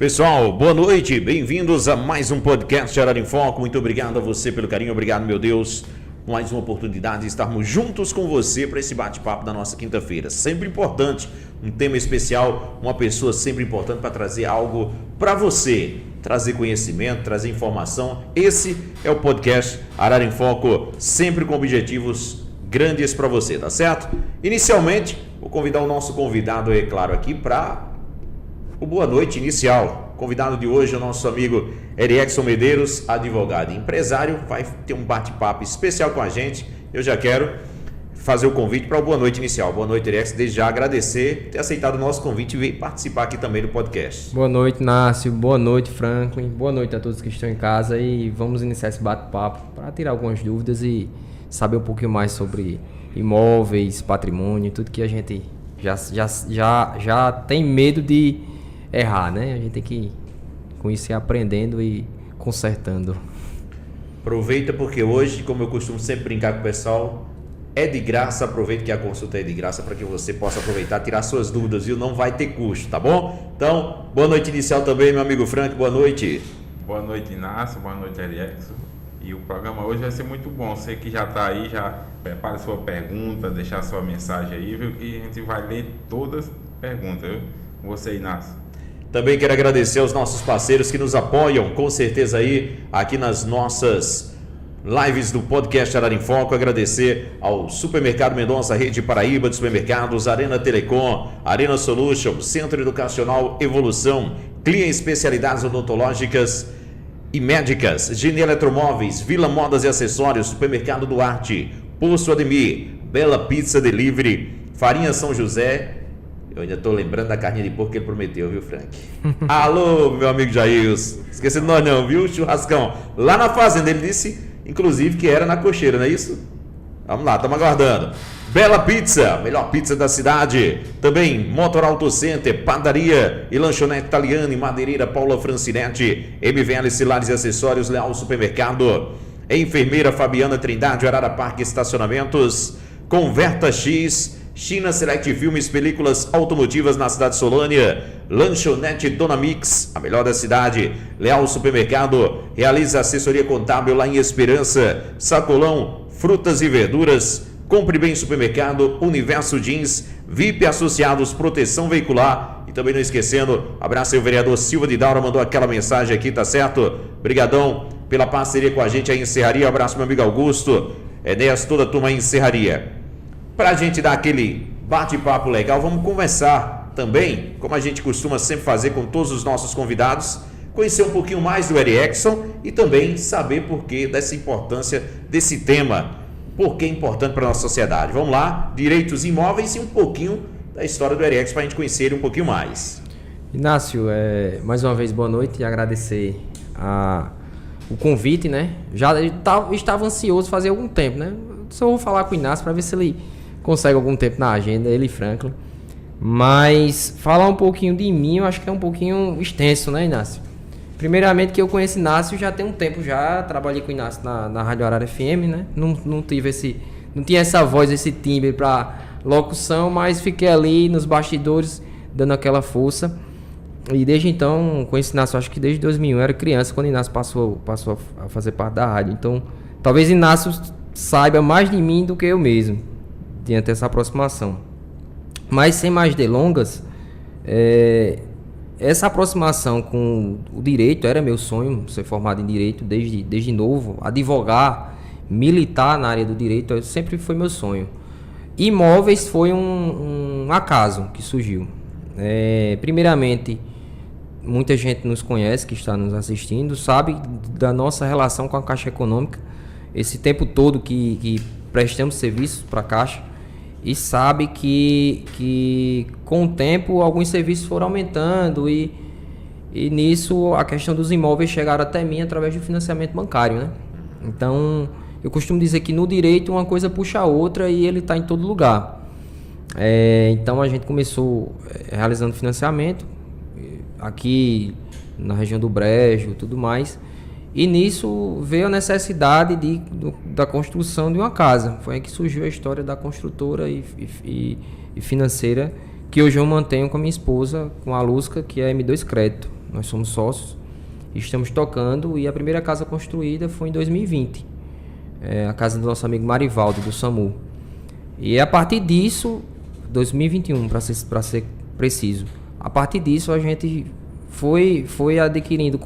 Pessoal, boa noite, bem-vindos a mais um podcast Arara em Foco. Muito obrigado a você pelo carinho, obrigado, meu Deus, mais uma oportunidade de estarmos juntos com você para esse bate-papo da nossa quinta-feira. Sempre importante, um tema especial, uma pessoa sempre importante para trazer algo para você, trazer conhecimento, trazer informação. Esse é o podcast Arara em Foco, sempre com objetivos grandes para você, tá certo? Inicialmente, vou convidar o nosso convidado, é claro, aqui para o boa noite inicial. O convidado de hoje é o nosso amigo Erickson Medeiros, advogado e empresário, vai ter um bate-papo especial com a gente. Eu já quero fazer o convite para o boa noite inicial. Boa noite, Erickson, desde já agradecer por ter aceitado o nosso convite e vir participar aqui também do podcast. Boa noite, Nácio, boa noite, Franklin, boa noite a todos que estão em casa e vamos iniciar esse bate-papo para tirar algumas dúvidas e saber um pouquinho mais sobre imóveis, patrimônio, tudo que a gente já tem medo de errar, né? A gente tem que, com isso, ir aprendendo e consertando. Aproveita porque hoje, como eu costumo sempre brincar com o pessoal, é de graça. Aproveita que a consulta é de graça para que você possa aproveitar, tirar suas dúvidas, viu? Não vai ter custo, tá bom? Então, boa noite inicial também, meu amigo Frank, boa noite. Boa noite, Inácio, boa noite, Erickson. E o programa hoje vai ser muito bom. Você que já está aí, já prepara sua pergunta, deixar sua mensagem aí, viu? Que a gente vai ler todas as perguntas, viu? Com você, Inácio. Também quero agradecer aos nossos parceiros que nos apoiam, com certeza aí, aqui nas nossas lives do podcast Arara em Foco. Agradecer ao Supermercado Mendonça, Rede Paraíba de Supermercados, Arena Telecom, Arena Solution, Centro Educacional Evolução, Clia Especialidades Odontológicas e Médicas, Gene Eletromóveis, Vila Modas e Acessórios, Supermercado Duarte, Posto Ademir, Bela Pizza Delivery, Farinha São José, Eu ainda tô lembrando da carninha de porco que ele prometeu, viu, Frank? Alô, meu amigo Jailson. Esqueci de nós não, viu? Churrascão. Lá na fazenda, ele disse, inclusive, que era na cocheira, não é isso? Vamos lá, estamos aguardando. Bela Pizza, melhor pizza da cidade. Também Motor Auto Center, padaria e lanchonete italiana e madeireira Paula Francinetti. MVL Cilares e Acessórios, Leal Supermercado. Enfermeira Fabiana Trindade, Arara Parque Estacionamentos. Converta X, China Select Filmes, películas automotivas na cidade de Solânia. Lanchonete Dona Mix, a melhor da cidade. Leal Supermercado, realiza assessoria contábil lá em Esperança. Sacolão, frutas e verduras. Compre Bem Supermercado, Universo Jeans, VIP Associados, Proteção Veicular. E também não esquecendo, abraço aí o vereador Silva de Daura, mandou aquela mensagem aqui, tá certo? Brigadão pela parceria com a gente aí em Serraria. Abraço meu amigo Augusto, Enéas, toda a turma aí em Serraria. Pra gente dar aquele bate-papo legal, vamos conversar também, como a gente costuma sempre fazer com todos os nossos convidados, conhecer um pouquinho mais do Erickson e também saber por que dessa importância desse tema. Por que é importante para a nossa sociedade? Vamos lá, direitos imóveis e um pouquinho da história do Erickson para a gente conhecer ele um pouquinho mais. Inácio, mais uma vez boa noite e agradecer o convite, né? Já estava ansioso fazer algum tempo, né? Só vou falar com o Inácio para ver se ele consegue algum tempo na agenda, ele e Franklin. Mas falar um pouquinho de mim, eu acho que é um pouquinho extenso, né, Inácio? Primeiramente que eu conheço Inácio já tem um tempo já, trabalhei com o Inácio na Rádio Arara FM, né? Não tinha essa voz, esse timbre para locução, mas fiquei ali nos bastidores dando aquela força. E desde então, conheço Inácio, acho que desde 2001, eu era criança quando Inácio passou a fazer parte da rádio. Então, talvez Inácio saiba mais de mim do que eu mesmo, diante dessa aproximação. Mas sem mais delongas, essa aproximação com o direito, era meu sonho ser formado em direito desde novo, advogar, militar na área do direito, sempre foi meu sonho. Imóveis foi um acaso que surgiu. Primeiramente, muita gente nos conhece, que está nos assistindo, sabe da nossa relação com a Caixa Econômica, esse tempo todo que prestamos serviços para a Caixa, e sabe que com o tempo alguns serviços foram aumentando e nisso a questão dos imóveis chegaram até mim através do financiamento bancário, né? Então, eu costumo dizer que no direito uma coisa puxa a outra e ele está em todo lugar. Então, a gente começou realizando financiamento aqui na região do Brejo e tudo mais. E nisso veio a necessidade da construção de uma casa. Foi aí que surgiu a história da construtora e financeira, que hoje eu mantenho com a minha esposa, com a Lusca, que é a M2 Crédito. Nós somos sócios, estamos tocando, e a primeira casa construída foi em 2020. A casa do nosso amigo Marivaldo, do SAMU. E a partir disso, 2021 para ser preciso, a partir disso a gente foi adquirindo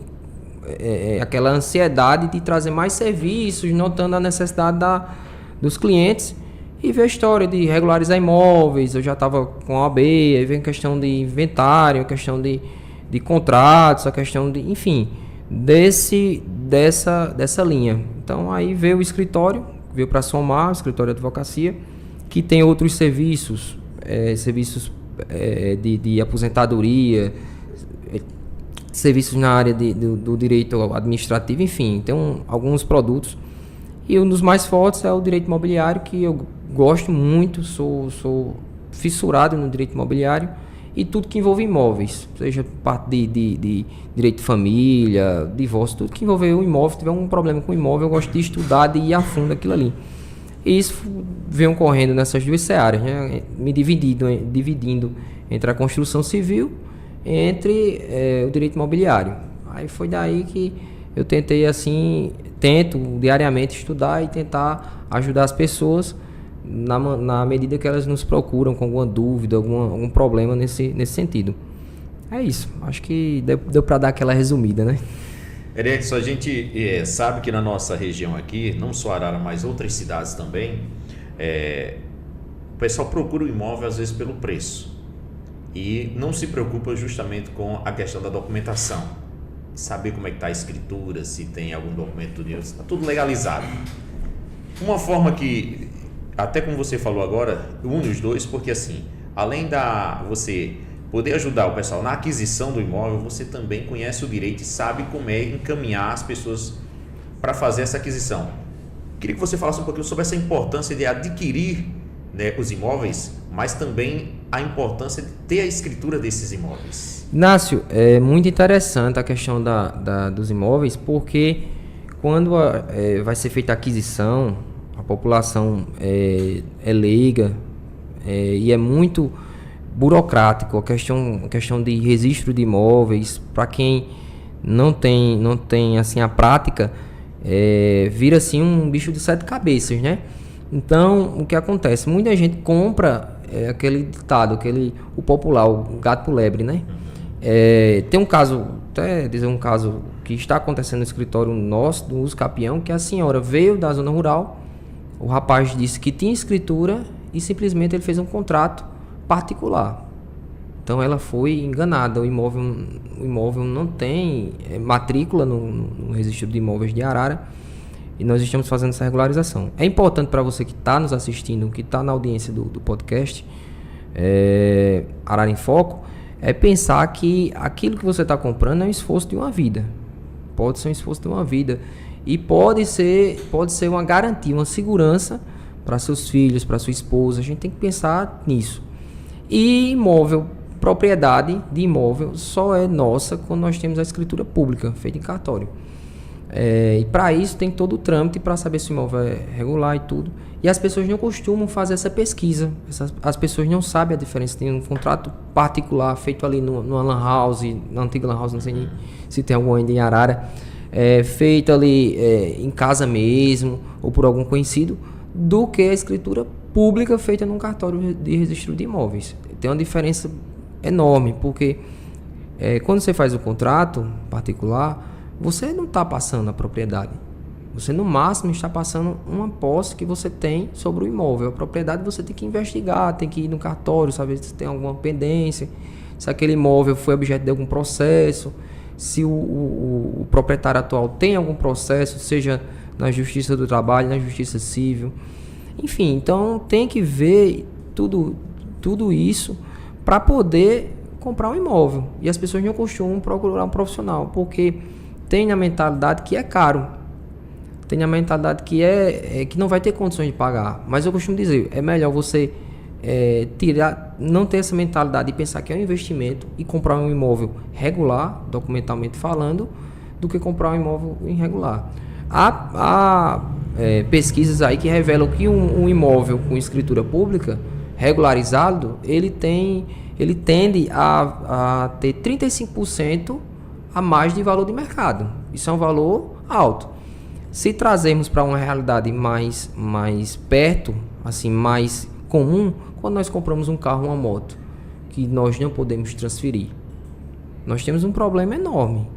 aquela ansiedade de trazer mais serviços, notando a necessidade dos clientes, e ver a história de regularizar imóveis. Eu já estava com a OAB, aí vem a questão de inventário, a questão de contratos, a questão de, enfim, dessa linha. Então aí veio o escritório, veio para somar o escritório de advocacia, que tem outros serviços, de aposentadoria, serviços na área do direito administrativo, enfim, tem alguns produtos. E um dos mais fortes é o direito imobiliário, que eu gosto muito, sou fissurado no direito imobiliário e tudo que envolve imóveis, seja parte de direito de família, divórcio, tudo que envolver o imóvel. Se tiver um problema com o imóvel, eu gosto de estudar, de ir a fundo aquilo ali. E isso vem ocorrendo nessas duas searas, né? Me dividindo entre a construção civil entre o direito imobiliário. Aí foi daí que eu tento diariamente estudar e tentar ajudar as pessoas na medida que elas nos procuram com alguma dúvida, algum problema nesse sentido. É isso, acho que deu para dar aquela resumida, né? Erickson, a gente sabe que na nossa região aqui, não só Arara, mas outras cidades também, o pessoal procura o imóvel às vezes pelo preço e não se preocupa justamente com a questão da documentação, saber como é que está a escritura, se tem algum documento do está tudo legalizado. Uma forma que, até como você falou agora, une os dois, porque assim, além da você poder ajudar o pessoal na aquisição do imóvel, você também conhece o direito e sabe como é encaminhar as pessoas para fazer essa aquisição. Queria que você falasse um pouquinho sobre essa importância de adquirir, né, os imóveis, mas também a importância de ter a escritura desses imóveis. Inácio, é muito interessante a questão dos imóveis, porque quando vai ser feita a aquisição, a população é leiga e é muito burocrático a questão de registro de imóveis. Para quem não tem assim a prática, vira assim um bicho de 7 cabeças, né? Então, o que acontece? Muita gente compra aquele ditado, o popular, o gato por lebre, né? Tem um caso, até dizer um caso que está acontecendo no escritório nosso, do Uso Capião, que a senhora veio da zona rural, o rapaz disse que tinha escritura e simplesmente ele fez um contrato particular. Então ela foi enganada, o imóvel não tem matrícula no registro de imóveis de Arara, e nós estamos fazendo essa regularização. É importante para você que está nos assistindo, que está na audiência do podcast Arara em Foco, pensar que aquilo que você está comprando é um esforço de uma vida. Pode ser um esforço de uma vida. E pode ser uma garantia, uma segurança para seus filhos, para sua esposa. A gente tem que pensar nisso. E imóvel, propriedade de imóvel, só é nossa quando nós temos a escritura pública, feita em cartório. E para isso tem todo o trâmite para saber se o imóvel é regular e tudo. E as pessoas não costumam fazer essa pesquisa. As pessoas não sabem a diferença. Tem um contrato particular feito ali numa lan house, na antiga lan house, não sei nem se tem algum ainda em Arara, feito ali em casa mesmo, ou por algum conhecido, do que a escritura pública feita num cartório de registro de imóveis. Tem uma diferença enorme, porque quando você faz o contrato particular, você não está passando a propriedade. Você, no máximo, está passando uma posse que você tem sobre o imóvel. A propriedade você tem que investigar, tem que ir no cartório, saber se tem alguma pendência, se aquele imóvel foi objeto de algum processo, se o proprietário atual tem algum processo, seja na Justiça do Trabalho, na Justiça Civil. Enfim, então tem que ver tudo isso para poder comprar um imóvel. E as pessoas não costumam procurar um profissional, porque tem a mentalidade que é caro. Tem a mentalidade que não vai ter condições de pagar. Mas eu costumo dizer, é melhor você não ter essa mentalidade e pensar que é um investimento e comprar um imóvel regular, documentalmente falando, do que comprar um imóvel irregular. Há pesquisas aí que revelam que um imóvel com escritura pública regularizado, ele tende a ter 35% a mais de valor de mercado. Isso é um valor alto. Se trazermos para uma realidade mais perto, assim, mais comum, quando nós compramos um carro, uma moto, que nós não podemos transferir, nós temos um problema enorme.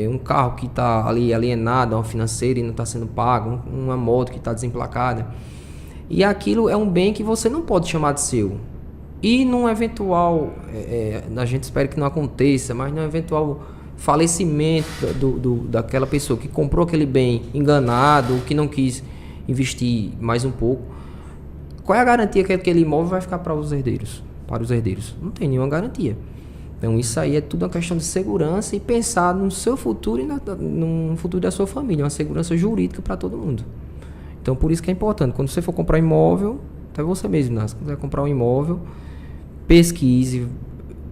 Um carro que está ali alienado, uma financeira e não está sendo pago, uma moto que está desemplacada. E aquilo é um bem que você não pode chamar de seu. E num eventual, a gente espera que não aconteça, mas num eventual falecimento daquela pessoa que comprou aquele bem enganado, que não quis investir mais um pouco, qual é a garantia que aquele imóvel vai ficar para os herdeiros? Não tem nenhuma garantia. Então isso aí é tudo uma questão de segurança e pensar no seu futuro e no futuro da sua família, uma segurança jurídica para todo mundo. Então por isso que é importante, quando você for comprar imóvel, até você mesmo, né? Quando você vai comprar um imóvel, pesquise,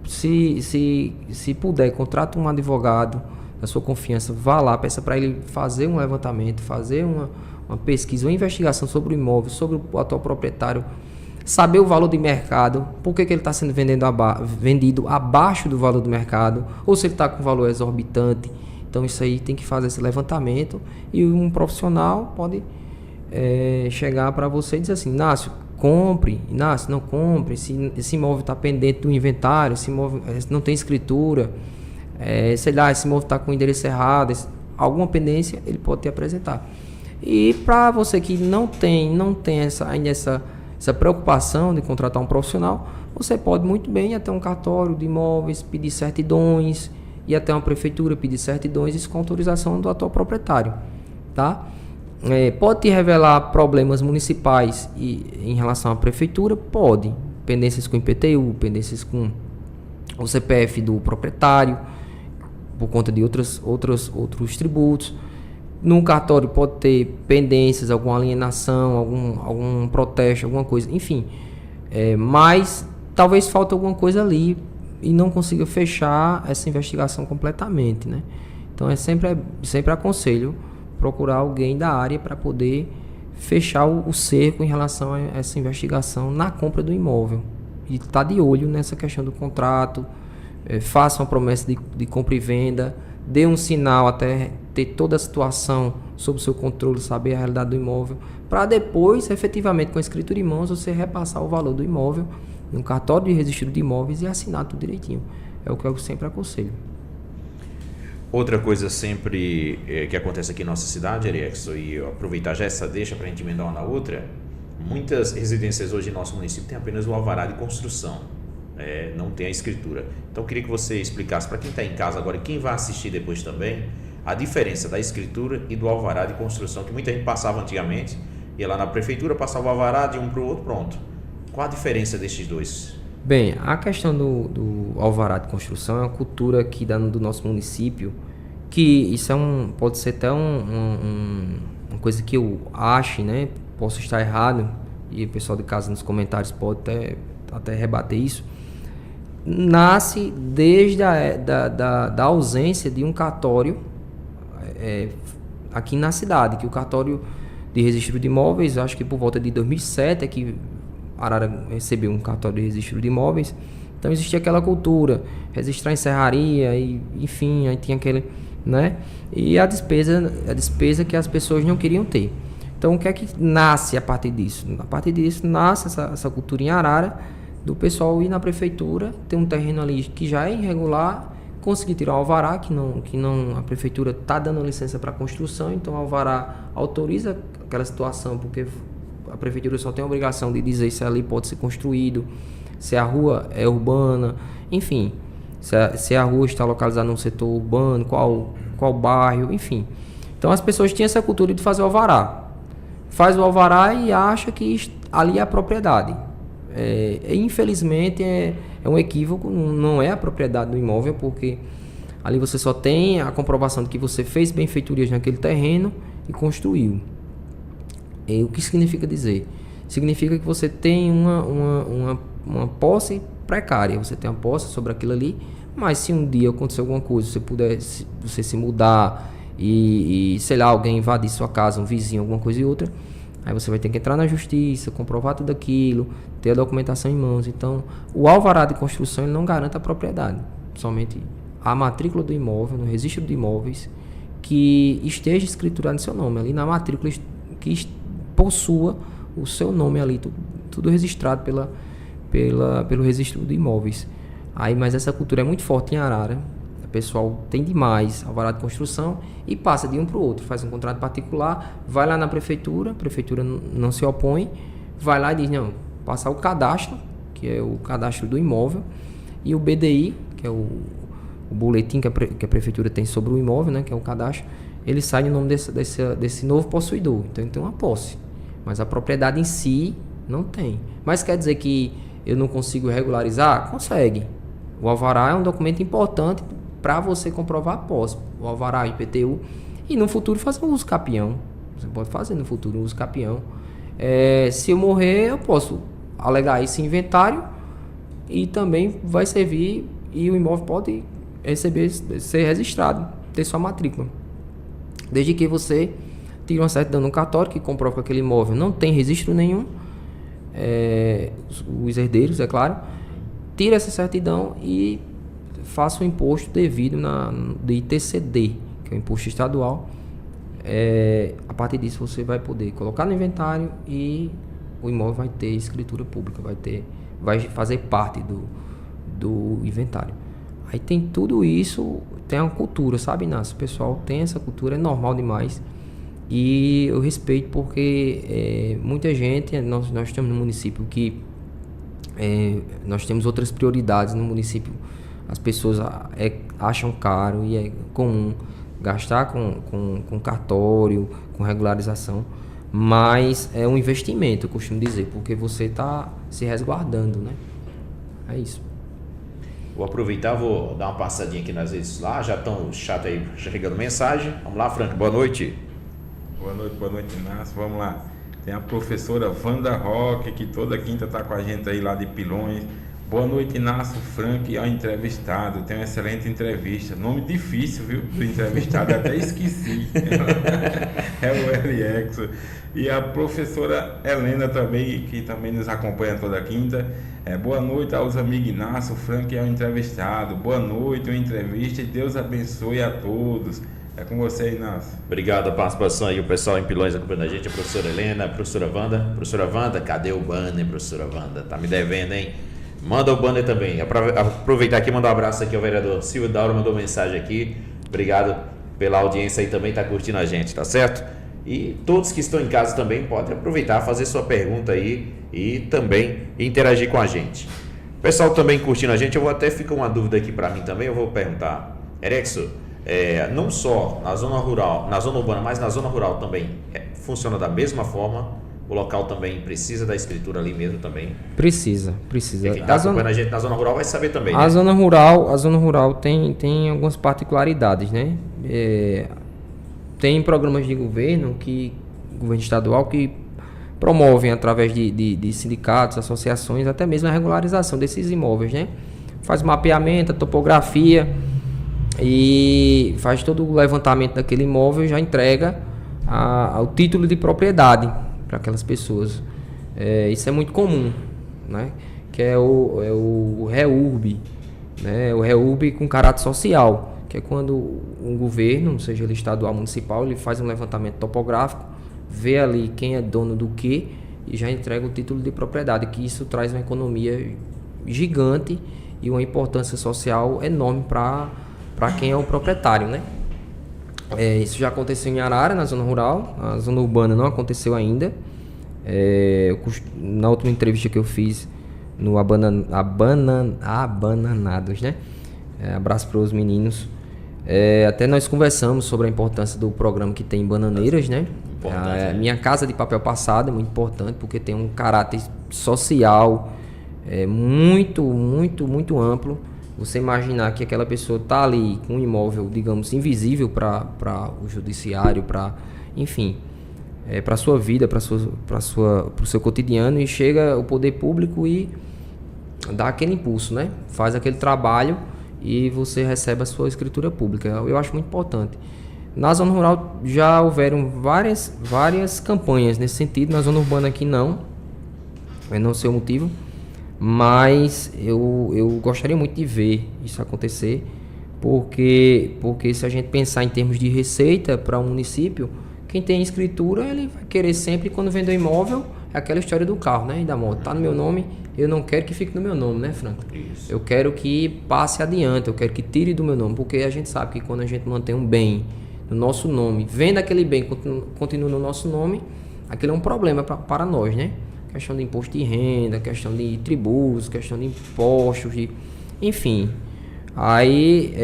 se puder, contrate um advogado da sua confiança, vá lá, peça para ele fazer um levantamento, fazer uma pesquisa, uma investigação sobre o imóvel, sobre o atual proprietário, saber o valor de mercado, por que ele está sendo vendido abaixo do valor do mercado, ou se ele está com valor exorbitante. Então isso aí tem que fazer esse levantamento e um profissional pode chegar para você e dizer assim: Inácio, compre, Inácio, não compre, esse imóvel está pendente do inventário, esse imóvel não tem escritura, sei lá, esse imóvel está com o endereço errado, alguma pendência ele pode te apresentar. E para você que não tem ainda essa preocupação de contratar um profissional, você pode muito bem ir até um cartório de imóveis, pedir certidões, ir até uma prefeitura, pedir certidões, isso com autorização do atual proprietário, tá? Pode te revelar problemas municipais em relação à prefeitura? Pode. pendências com IPTU, pendências com o CPF do proprietário, por conta de outros tributos. No cartório pode ter pendências, alguma alienação, algum protesto, alguma coisa, enfim. Mas talvez falte alguma coisa ali e não consiga fechar essa investigação completamente, né? Então sempre aconselho procurar alguém da área para poder fechar o cerco em relação a essa investigação na compra do imóvel. E estar de olho nessa questão do contrato, faça uma promessa de compra e venda, dê um sinal até ter toda a situação sob o seu controle, saber a realidade do imóvel, para depois, efetivamente, com a escritura em mãos, você repassar o valor do imóvel no cartório de registro de imóveis e assinar tudo direitinho. É o que eu sempre aconselho. Outra coisa sempre que acontece aqui em nossa cidade, Erickson, e eu aproveitar já essa deixa para a gente emendar uma na outra, muitas residências hoje em nosso município têm apenas o alvará de construção, não tem a escritura. Então eu queria que você explicasse para quem está em casa agora e quem vai assistir depois também, a diferença da escritura e do alvará de construção, que muita gente passava antigamente, ia lá na prefeitura, passava o alvará de um para o outro, pronto. Qual a diferença destes dois? Bem, a questão do alvará de construção é uma cultura aqui do nosso município, que isso pode ser até uma coisa que eu ache, né? Posso estar errado, e o pessoal de casa nos comentários pode até rebater isso. Nasce desde da ausência de um cartório aqui na cidade, que o cartório de registro de imóveis, acho que por volta de 2007 é que Arara recebeu um cartório de registro de imóveis. Então existia aquela cultura, registrar em serraria, e enfim, aí tinha aquele, né? E a despesa que as pessoas não queriam ter. Então o que é que nasce a partir disso? A partir disso nasce essa cultura em Arara, do pessoal ir na prefeitura, ter um terreno ali que já é irregular, conseguir tirar o alvará, que não a prefeitura está dando licença para construção, então o alvará autoriza aquela situação, porque a prefeitura só tem a obrigação de dizer se ali pode ser construído, se a rua é urbana, enfim, se a rua está localizada num setor urbano, qual bairro, enfim. Então as pessoas tinham essa cultura de fazer o alvará. Faz o alvará e acha que ali é a propriedade. Infelizmente é um equívoco, não é a propriedade do imóvel, porque ali você só tem a comprovação de que você fez benfeitorias naquele terreno e construiu. E o que significa dizer? Significa que você tem uma posse precária, você tem uma posse sobre aquilo ali, mas se um dia acontecer alguma coisa, você se mudar e sei lá, alguém invadir sua casa, um vizinho, alguma coisa e outra, aí você vai ter que entrar na justiça, comprovar tudo aquilo, ter a documentação em mãos. Então, o alvará de construção ele não garante a propriedade, somente a matrícula do imóvel, no registro de imóveis, que esteja escriturado em seu nome, ali na matrícula que possua o seu nome ali, tudo registrado pelo registro de imóveis. Mas essa cultura é muito forte em Arara, o pessoal tem demais alvará de construção e passa de um para o outro, faz um contrato particular, vai lá na prefeitura, a prefeitura não se opõe, vai lá e diz, não, passar o cadastro, que é o cadastro do imóvel, e o BDI, que é o boletim que a prefeitura tem sobre o imóvel, né, que é o cadastro, ele sai no nome desse novo possuidor, então ele tem uma posse, mas a propriedade em si não tem. Mas quer dizer que eu não consigo regularizar? Consegue. O alvará é um documento importante para você comprovar a posse, o alvará IPTU, e no futuro fazer um uso capião. Você pode fazer no futuro um uso capião. Se eu morrer, eu posso alegar esse inventário e também vai servir, e o imóvel pode ser registrado, ter sua matrícula. Desde que você tire uma certidão no cartório que comprova que aquele imóvel não tem registro nenhum, os herdeiros, é claro, tira essa certidão e faça o imposto devido de ITCD, que é o imposto estadual. A partir disso você vai poder colocar no inventário e o imóvel vai ter escritura pública, vai fazer parte do inventário. Aí tem tudo isso, tem uma cultura, sabe, Inácio? O pessoal tem essa cultura, é normal demais. E eu respeito porque muita gente, nós estamos no município que nós temos outras prioridades no município. As pessoas acham caro e é comum gastar com cartório, com regularização, mas é um investimento, eu costumo dizer, porque você está se resguardando, né? É isso. Vou aproveitar, vou dar uma passadinha aqui nas redes lá, já estão chato aí chegando mensagem. Vamos lá, Frank, boa noite. Boa noite, Inácio. Vamos lá. Tem a professora Wanda Roque, que toda quinta está com a gente aí lá de Pilões. Boa noite, Inácio, Frank, ao entrevistado. Tem uma excelente entrevista. Nome difícil, viu? Do entrevistado, até esqueci. É o Eliex. E a professora Helena também, que também nos acompanha toda quinta. Boa noite aos amigos Inácio, Frank e ao entrevistado. Boa noite, uma entrevista e Deus abençoe a todos. É com você, Inácio. Obrigado a participação aí, o pessoal em Pilões acompanhando a gente, a professora Helena, a professora Wanda. Professora Wanda, cadê o banner, professora Wanda? Tá me devendo, hein? Manda o banner também. Aproveitar aqui e mandar um abraço aqui ao vereador Silvio Dauro, mandou mensagem aqui. Obrigado pela audiência aí também, tá curtindo a gente, tá certo? E todos que estão em casa também podem aproveitar, fazer sua pergunta aí e também interagir com a gente. O pessoal também curtindo a gente, eu vou até ficar uma dúvida aqui para mim também, eu vou perguntar. Erexo, não só na zona rural, na zona urbana, mas na zona rural também funciona da mesma forma? O local também precisa da escritura ali mesmo também? Precisa. Quem está acompanhando a gente na zona rural vai saber também, né? A zona rural tem algumas particularidades, né? Tem programas de governo estadual que promovem através de sindicatos, associações, até mesmo a regularização desses imóveis, né? Faz mapeamento, a topografia e faz todo o levantamento daquele imóvel e já entrega o título de propriedade para aquelas pessoas. Isso é muito comum, né? Que é o REURB, né? O REURB com caráter social, que é quando um governo, seja ele estadual ou municipal, ele faz um levantamento topográfico, vê ali quem é dono do que e já entrega o título de propriedade, que isso traz uma economia gigante e uma importância social enorme para quem é o proprietário, né? Isso já aconteceu em Arara, na zona rural, na zona urbana não aconteceu ainda. Na última entrevista que eu fiz no Abananados, né? Abraço para os meninos. Até nós conversamos sobre a importância do programa que tem em Bananeiras, né? Minha Casa de Papel Passado é muito importante porque tem um caráter social muito, muito, muito amplo. Você imaginar que aquela pessoa está ali com um imóvel, digamos, invisível para o judiciário, enfim, para a sua vida, para o seu cotidiano, e chega o poder público e dá aquele impulso, né? Faz aquele trabalho e você recebe a sua escritura pública. Eu acho muito importante. Na zona rural já houveram várias campanhas nesse sentido, na zona urbana aqui não sei o motivo. Mas eu gostaria muito de ver isso acontecer, porque se a gente pensar em termos de receita para um município, quem tem escritura, ele vai querer sempre, quando vender um imóvel, é aquela história do carro, né? E da moto. Tá no meu nome, eu não quero que fique no meu nome, né, Franco? Isso. Eu quero que passe adiante, eu quero que tire do meu nome, porque a gente sabe que quando a gente mantém um bem no nosso nome, venda aquele bem, continua no nosso nome, aquilo é um problema para nós, né? Questão de imposto de renda, questão de tributos, questão de impostos, enfim. Aí,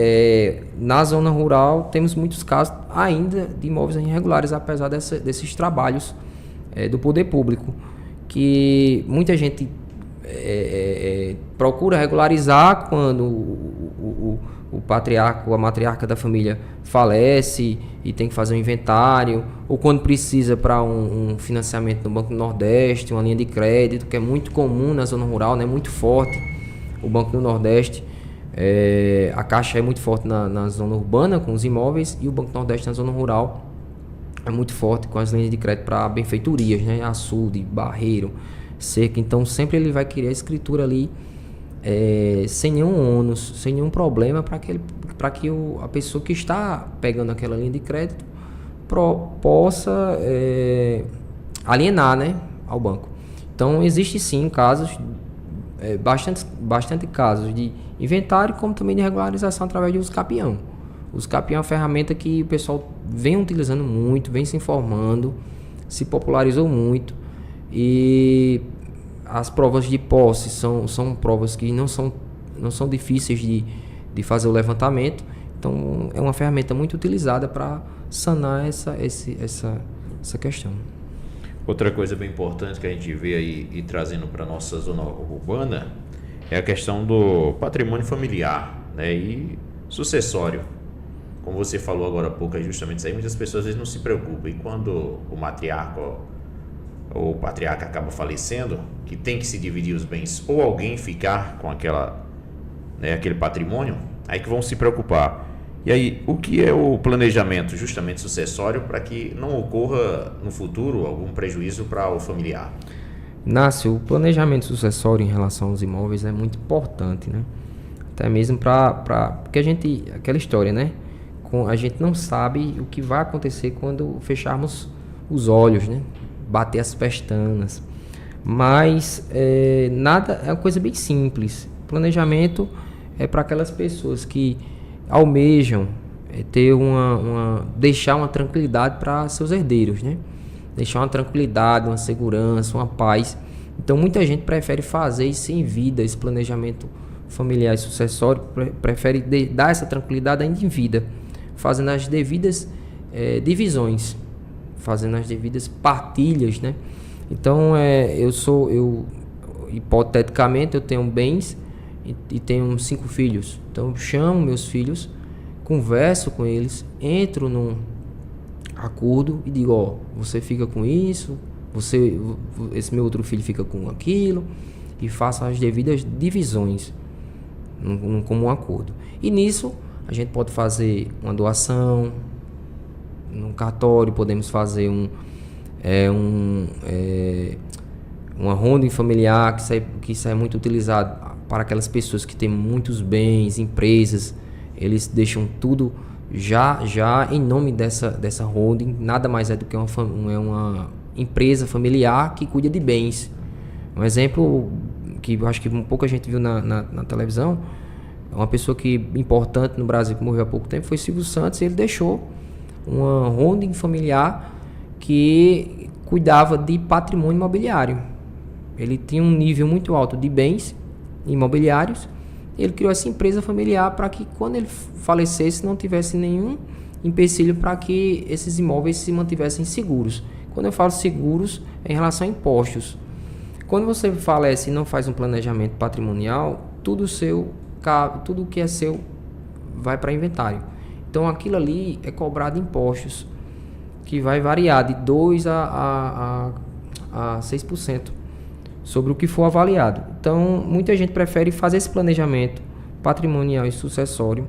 na zona rural, temos muitos casos ainda de imóveis irregulares, apesar desses trabalhos do poder público, que muita gente procura regularizar quando o patriarca ou a matriarca da família falece e tem que fazer um inventário, ou quando precisa para um financiamento no Banco do Nordeste, uma linha de crédito, que é muito comum na zona rural, né? Muito forte o Banco do Nordeste. A Caixa é muito forte na zona urbana com os imóveis, e o Banco do Nordeste na zona rural é muito forte com as linhas de crédito para benfeitorias, né? Açude, barreiro, cerca. Então sempre ele vai querer a escritura ali sem nenhum ônus, sem nenhum problema, para que a pessoa que está pegando aquela linha de crédito possa alienar, né, ao banco. Então existe sim casos, bastante casos de inventário, como também de regularização através de uso capião. O uso capião é uma ferramenta que o pessoal vem utilizando muito, vem se informando, se popularizou muito, e as provas de posse são provas que não são difíceis de fazer o levantamento. Então é uma ferramenta muito utilizada para sanar essa questão. Outra coisa bem importante que a gente vê aí e trazendo para nossa zona urbana é a questão do patrimônio familiar, né, e sucessório. Como você falou agora há pouco, é justamente isso aí, muitas pessoas às vezes não se preocupam. E quando o matriarca ou o patriarca acaba falecendo, que tem que se dividir os bens, ou alguém ficar com aquele patrimônio, aí que vão se preocupar. E aí, o que é o planejamento justamente sucessório para que não ocorra no futuro algum prejuízo para o familiar? Inácio, o planejamento sucessório em relação aos imóveis é muito importante, né? Até mesmo porque aquela história, né? A gente não sabe o que vai acontecer quando fecharmos os olhos, né? Bater as pestanas. Mas nada, é uma coisa bem simples. Planejamento é para aquelas pessoas que almejam ter deixar uma tranquilidade para seus herdeiros, né? Deixar uma tranquilidade, uma segurança, uma paz. Então muita gente prefere fazer isso em vida, esse planejamento familiar e sucessório, prefere dar essa tranquilidade ainda em vida, fazendo as devidas divisões, fazendo as devidas partilhas, né? Então hipoteticamente eu tenho bens e tenho 5 filhos. Então eu chamo meus filhos, converso com eles, entro num acordo e digo, ó, você fica com isso, esse meu outro filho fica com aquilo, e faço as devidas divisões num comum acordo. E nisso a gente pode fazer uma doação, num cartório podemos fazer uma holding familiar que isso é muito utilizado para aquelas pessoas que têm muitos bens, empresas. Eles deixam tudo já em nome dessa holding. Nada mais é do que uma empresa familiar que cuida de bens. Um exemplo que eu acho que pouca gente viu na televisão, uma pessoa importante no Brasil que morreu há pouco tempo foi Silvio Santos. Ele deixou uma holding familiar que cuidava de patrimônio imobiliário. Ele tinha um nível muito alto de bens imobiliários. Ele criou essa empresa familiar para que quando ele falecesse não tivesse nenhum empecilho para que esses imóveis se mantivessem seguros. Quando eu falo seguros, é em relação a impostos. Quando você falece e não faz um planejamento patrimonial, tudo que é seu vai para inventário. Então aquilo ali é cobrado impostos, que vai variar de 2% a 6% sobre o que for avaliado. Então muita gente prefere fazer esse planejamento patrimonial e sucessório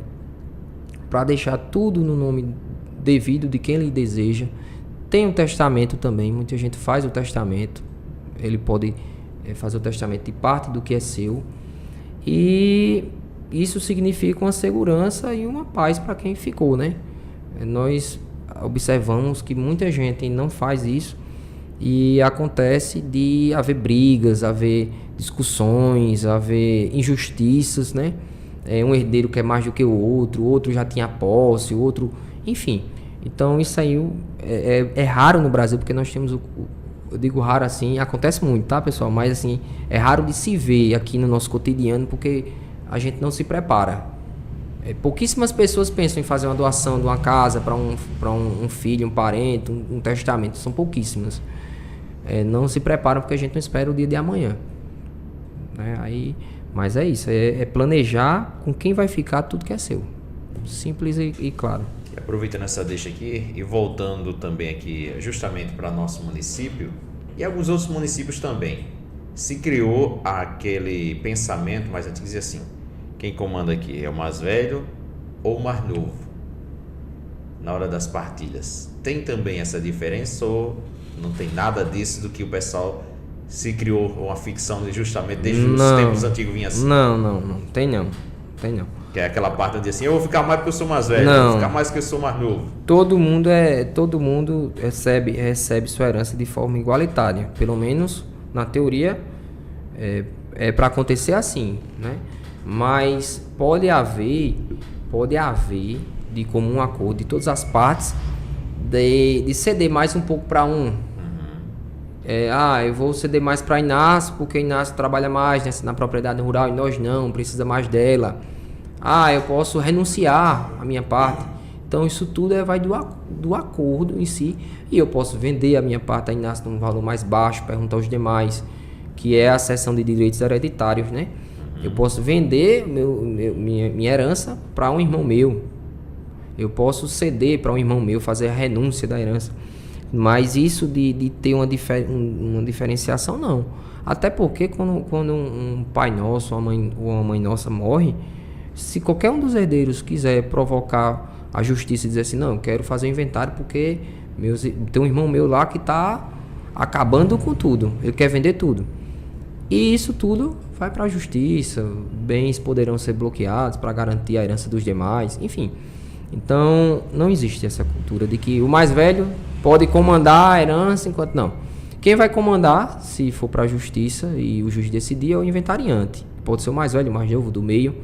para deixar tudo no nome devido de quem ele deseja. Tem um testamento também, muita gente faz o testamento, ele pode fazer o testamento de parte do que é seu, e isso significa uma segurança e uma paz para quem ficou, né? Nós observamos que muita gente não faz isso e acontece de haver brigas, haver discussões, haver injustiças, né? Um herdeiro quer mais do que o outro já tinha posse, o outro, enfim. Então isso aí é raro no Brasil, porque nós temos eu digo raro assim, acontece muito, tá, pessoal? Mas assim, é raro de se ver aqui no nosso cotidiano, porque a gente não se prepara. Pouquíssimas pessoas pensam em fazer uma doação de uma casa para um filho, um parente, um testamento. São pouquíssimas. Não se preparam porque a gente não espera o dia de amanhã. Mas é isso, é planejar com quem vai ficar tudo que é seu. Simples e claro. E aproveitando essa deixa aqui e voltando também aqui justamente para nosso município e alguns outros municípios também, se criou aquele pensamento mais antigo, dizia assim: quem comanda aqui é o mais velho ou o mais novo na hora das partilhas? Tem também essa diferença ou não tem nada disso do que o pessoal se criou uma ficção justamente desde os tempos antigos vinha assim? Não tem não. Que é aquela parte onde assim, eu vou ficar mais porque eu sou mais velho, eu vou ficar mais porque eu sou mais novo. Todo mundo recebe sua herança de forma igualitária, pelo menos na teoria é para acontecer assim, né? Mas pode haver de comum acordo de todas as partes de ceder mais um pouco para um. Eu vou ceder mais para Inácio porque Inácio trabalha mais na propriedade rural e nós não, precisa mais dela. Eu posso renunciar a minha parte. Então isso tudo vai do acordo em si, e eu posso vender a minha parte a Inácio num valor mais baixo, perguntar aos demais, que é a cessão de direitos hereditários, né? Eu posso vender minha herança para um irmão meu, eu posso ceder para um irmão meu, fazer a renúncia da herança, mas isso de ter uma diferenciação, não. Até porque quando um pai nosso ou uma mãe nossa morre, se qualquer um dos herdeiros quiser provocar a justiça e dizer assim, não, eu quero fazer um inventário porque tem um irmão meu lá que está acabando com tudo, ele quer vender tudo. E isso tudo vai para a justiça, bens poderão ser bloqueados para garantir a herança dos demais, enfim. Então, não existe essa cultura de que o mais velho pode comandar a herança enquanto não. Quem vai comandar, se for para a justiça e o juiz decidir, é o inventariante. Pode ser o mais velho, o mais novo, do meio.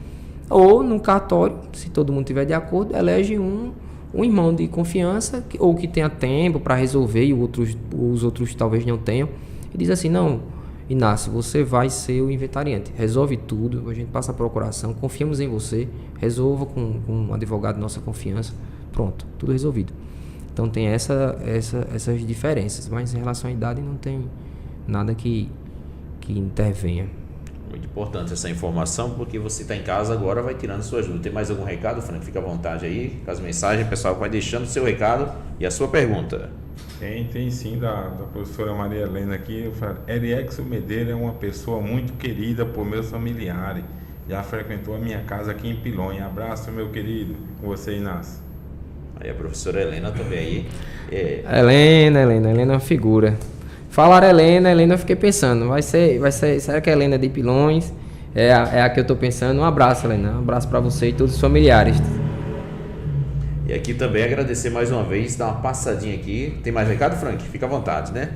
Ou, no cartório, se todo mundo estiver de acordo, elege um irmão de confiança, ou que tenha tempo para resolver e os outros talvez não tenham. E diz assim, não, Inácio, você vai ser o inventariante. Resolve tudo, a gente passa a procuração, confiamos em você, resolva com um advogado de nossa confiança. Pronto, tudo resolvido. Então tem essas diferenças, mas em relação à idade não tem nada que intervenha. Muito importante essa informação, porque você está em casa agora, vai tirando suas dúvidas. Tem mais algum recado, Frank? Fica à vontade aí, com as mensagens, o pessoal vai deixando o seu recado e a sua pergunta. Tem sim, da professora Maria Helena aqui. Eriexo Medeiros é uma pessoa muito querida por meus familiares. Já frequentou a minha casa aqui em Pilões. Abraço, meu querido. Com você, Inácio. Aí a professora Helena também aí. Helena é uma figura. Falaram Helena, eu fiquei pensando, vai ser, será que a Helena é de Pilões? É a que eu estou pensando. Um abraço, Helena. Um abraço para você e todos os familiares. E aqui também agradecer mais uma vez, dar uma passadinha aqui. Tem mais recado, Frank? Fica à vontade, né?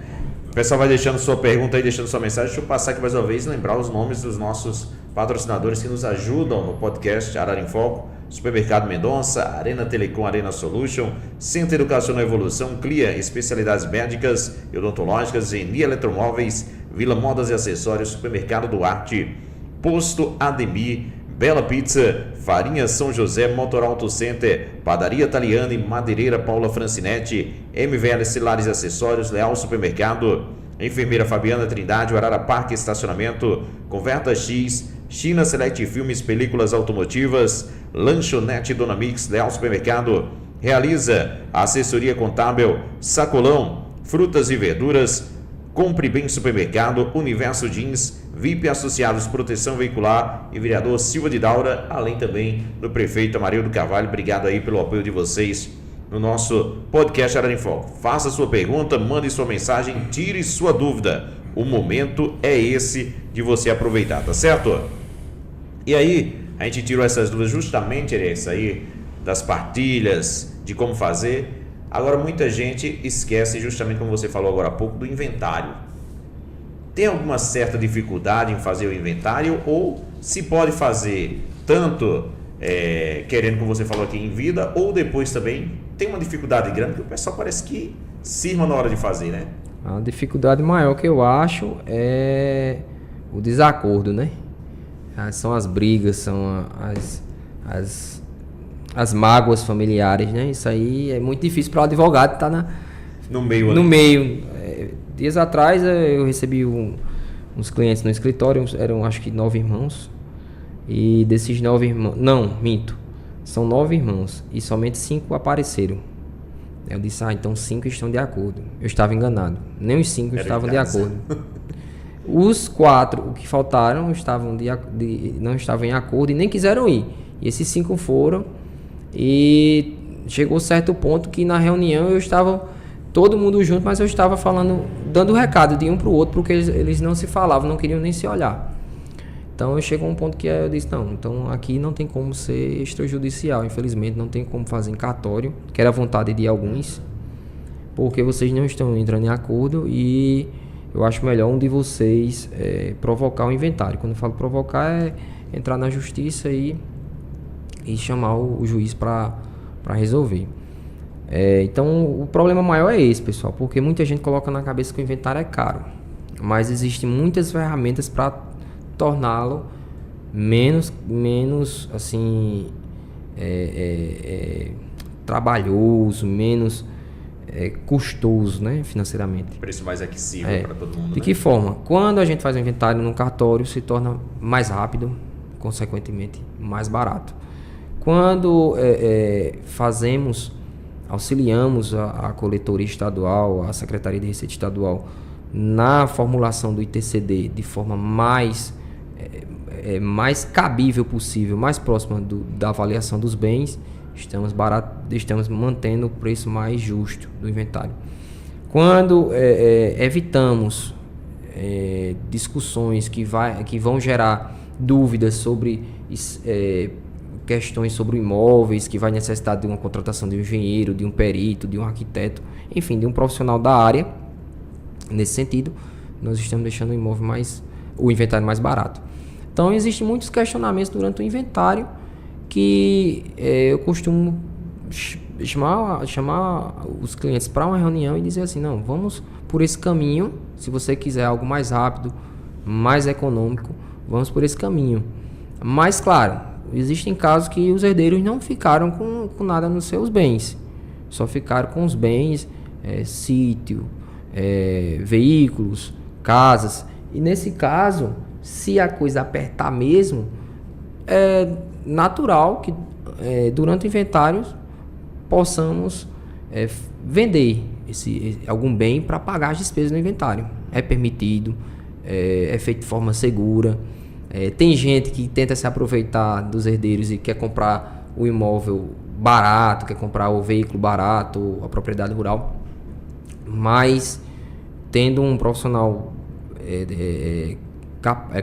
O pessoal vai deixando sua pergunta aí, deixando sua mensagem. Deixa eu passar aqui mais uma vez, lembrar os nomes dos nossos patrocinadores que nos ajudam no podcast Arara em Foco. Supermercado Mendonça, Arena Telecom, Arena Solution, Centro Educacional Evolução, CLIA, especialidades médicas e odontológicas, Eni Eletromóveis, Vila Modas e Acessórios, Supermercado Duarte, Posto Ademir, Bela Pizza, Farinha São José, Motor Auto Center, Padaria Italiana e Madeireira Paula Francinetti, MVL Celulares e Acessórios, Leal Supermercado, Enfermeira Fabiana Trindade, Arara Parque Estacionamento, Converta X, China Select Filmes, Películas Automotivas, Lanchonete Dona Mix, Leal Supermercado, Realiza Assessoria Contábil, Sacolão, Frutas e Verduras, Compre Bem Supermercado, Universo Jeans, VIP Associados Proteção Veicular e vereador Silva de Daura, além também do prefeito Amarildo Carvalho. Obrigado aí pelo apoio de vocês no nosso podcast Arara em Foco. Faça sua pergunta, mande sua mensagem, tire sua dúvida. O momento é esse de você aproveitar, tá certo? E aí, a gente tirou essas dúvidas justamente, essa aí, das partilhas, de como fazer. Agora, muita gente esquece, justamente como você falou agora há pouco, do inventário. Tem alguma certa dificuldade em fazer o inventário, ou se pode fazer tanto querendo, como você falou aqui, em vida, ou depois também tem uma dificuldade grande, porque o pessoal parece que cisma na hora de fazer, né? A dificuldade maior que eu acho é o desacordo, né? São as brigas, são as mágoas familiares, né? Isso aí é muito difícil para o advogado estar no meio. No meio. Dias atrás eu recebi uns clientes no escritório, eram acho que 9 irmãos. E desses 9 irmãos... Não, minto. São 9 irmãos e somente 5 apareceram. Eu disse, então 5 estão de acordo. Eu estava enganado. Nem os 5 estavam de acordo. Os 4, o que faltaram, não estavam em acordo e nem quiseram ir. E esses 5 foram. E chegou certo ponto que na reunião eu estava todo mundo junto, mas eu estava falando, dando recado de um para o outro, porque eles não se falavam, não queriam nem se olhar. Então chegou um ponto que eu disse, não, então aqui não tem como ser extrajudicial, infelizmente não tem como fazer em cartório, que era a vontade de alguns, porque vocês não estão entrando em acordo e eu acho melhor um de vocês provocar o inventário. Quando eu falo provocar é entrar na justiça e chamar o juiz para resolver. Então o problema maior é esse, pessoal, porque muita gente coloca na cabeça que o inventário é caro, mas existem muitas ferramentas para torná-lo menos assim trabalhoso, menos custoso, né, financeiramente. Preço mais aquecível para todo mundo. De que forma? Quando a gente faz um inventário no cartório, se torna mais rápido, consequentemente mais barato. Quando auxiliamos a coletoria estadual, a Secretaria de Receita Estadual, na formulação do ITCD de forma mais cabível possível, mais próxima da avaliação dos bens, estamos mantendo o preço mais justo do inventário. Quando evitamos discussões que vão gerar dúvidas sobre questões sobre imóveis, que vai necessitar de uma contratação de um engenheiro, de um perito, de um arquiteto, enfim, de um profissional da área, nesse sentido, nós estamos deixando o inventário mais barato. Então, existem muitos questionamentos durante o inventário que eu costumo chamar os clientes para uma reunião e dizer assim, não, vamos por esse caminho, se você quiser algo mais rápido, mais econômico, vamos por esse caminho. Mas, claro, existem casos que os herdeiros não ficaram com nada nos seus bens, só ficaram com os bens, sítio, veículos, casas. E nesse caso, se a coisa apertar mesmo, é natural que durante o inventário possamos vender algum bem para pagar as despesas do inventário. É permitido, é feito de forma segura. Tem gente que tenta se aproveitar dos herdeiros e quer comprar o imóvel barato, quer comprar o veículo barato, a propriedade rural, mas tendo um profissional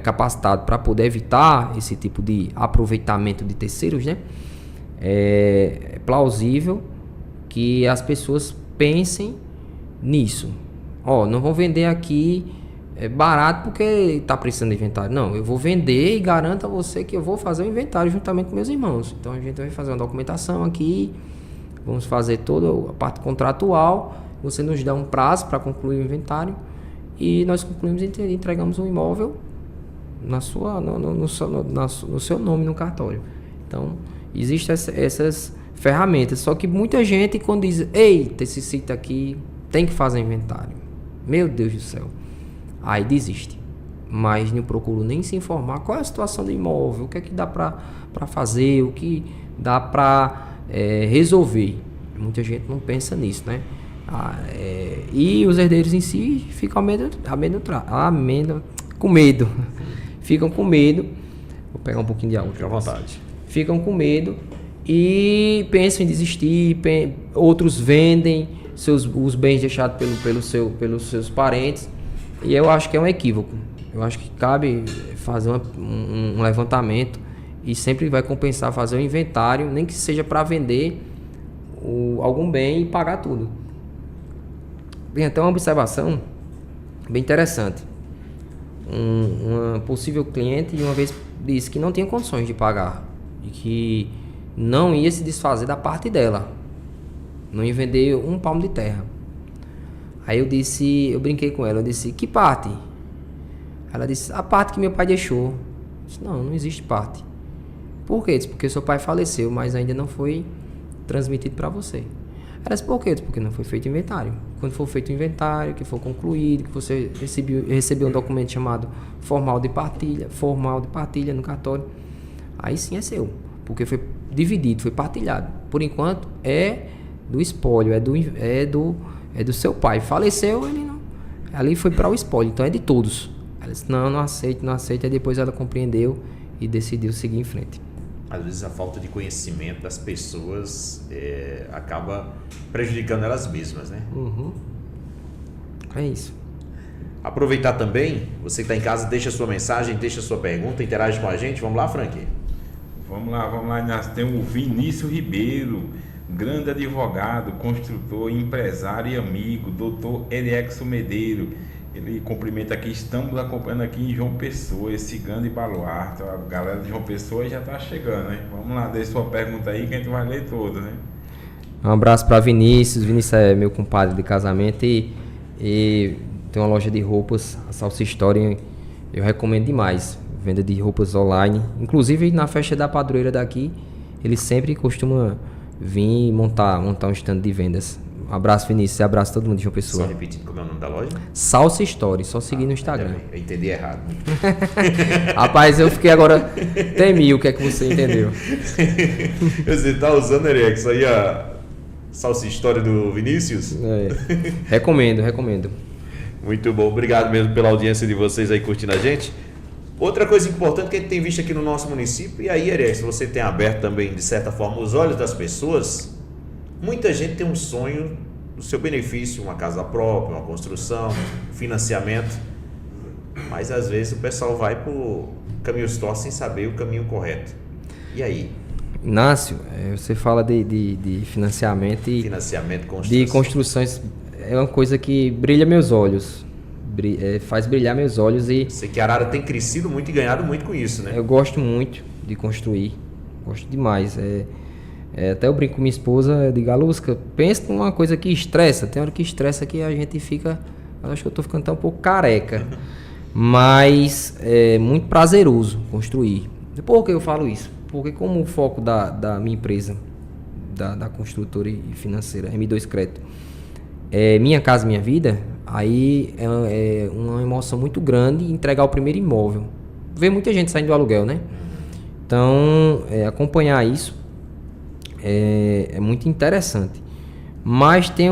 capacitado para poder evitar esse tipo de aproveitamento de terceiros, né? É plausível que as pessoas pensem nisso. Não vou vender aqui barato porque está precisando de inventário. Não, eu vou vender e garanto a você que eu vou fazer o inventário juntamente com meus irmãos. Então a gente vai fazer uma documentação aqui, vamos fazer toda a parte contratual, você nos dá um prazo para concluir o inventário e nós concluímos e entregamos o imóvel no seu nome no cartório. Então, existem essas ferramentas, só que muita gente quando diz, eita, esse sítio aqui tem que fazer inventário, meu Deus do céu, aí desiste, mas não procuro nem se informar qual é a situação do imóvel, o que é que dá para fazer, o que dá para resolver. Muita gente não pensa nisso, né? E os herdeiros em si ficam com medo. Ficam com medo. Vou pegar um pouquinho de água. Fique à vontade. Ficam com medo e pensam em desistir. Outros vendem os bens deixados pelos seus parentes. E eu acho que é um equívoco. Eu acho que cabe fazer um levantamento e sempre vai compensar fazer um inventário, nem que seja para vender algum bem e pagar tudo. Bem, então uma observação bem interessante. Uma possível cliente uma vez disse que não tinha condições de pagar e que não ia se desfazer da parte dela, não ia vender um palmo de terra. Aí eu brinquei com ela, eu disse, que parte? Ela disse, a parte que meu pai deixou. Eu disse, não existe parte. Por quê? Porque seu pai faleceu, mas ainda não foi transmitido para você. Ela disse, por quê? Porque não foi feito inventário. Quando for feito o inventário, que for concluído, que você recebeu um documento chamado formal de partilha no cartório, aí sim é seu, porque foi dividido, foi partilhado. Por enquanto é do espólio, é do seu pai. Faleceu, ele não. Ali foi para o espólio, então é de todos. Ela disse, não aceito. Aí depois ela compreendeu e decidiu seguir em frente. Às vezes a falta de conhecimento das pessoas acaba prejudicando elas mesmas, né? Uhum. É isso. Aproveitar também, você que está em casa, deixa sua mensagem, deixa sua pergunta, interage com a gente. Vamos lá, Frank? Vamos lá. Nós temos o Vinícius Ribeiro, grande advogado, construtor, empresário e amigo, doutor Eliexo Medeiro. Ele cumprimenta aqui, estamos acompanhando aqui em João Pessoa, esse grande baluarte. A galera de João Pessoa já está chegando, né? Vamos lá, deixa sua pergunta aí que a gente vai ler toda, né? Um abraço para Vinícius. Vinícius é meu compadre de casamento e tem uma loja de roupas, a Salsa História, eu recomendo demais. Venda de roupas online. Inclusive na festa da padroeira daqui, ele sempre costuma vim montar um stand de vendas. Um abraço, Vinícius, e abraço a todo mundo de João Pessoa. Só repetindo como é o nome da loja? Salsa Story, só seguir no Instagram. Eu entendi errado. Rapaz, eu fiquei agora temi o que é que você entendeu. Você tá usando, Erex, aí a Salsa Story do Vinícius? Recomendo. Muito bom, obrigado mesmo pela audiência de vocês aí curtindo a gente. Outra coisa importante que a gente tem visto aqui no nosso município, e aí, Erex, você tem aberto também, de certa forma, os olhos das pessoas. Muita gente tem um sonho do seu benefício, uma casa própria, uma construção, financiamento, mas às vezes o pessoal vai por caminhos tortos sem saber o caminho correto. E aí? Inácio, você fala de financiamento e Financiamento, construção. de construções, é uma coisa que brilha meus olhos, faz brilhar meus olhos e... Sei que a Arara tem crescido muito e ganhado muito com isso, né? Eu gosto muito de construir, gosto demais. Até eu brinco com minha esposa, eu digo, Alusca, pensa numa coisa que estressa. Tem hora que estressa que a gente fica... Eu acho que eu tô ficando até um pouco careca. Mas é muito prazeroso construir. Por que eu falo isso? Porque como o foco da minha empresa, da construtora e financeira, M2 Crédito, é Minha Casa Minha Vida, aí é uma emoção muito grande entregar o primeiro imóvel. Vê muita gente saindo do aluguel, né? Então, acompanhar isso é muito interessante, mas tem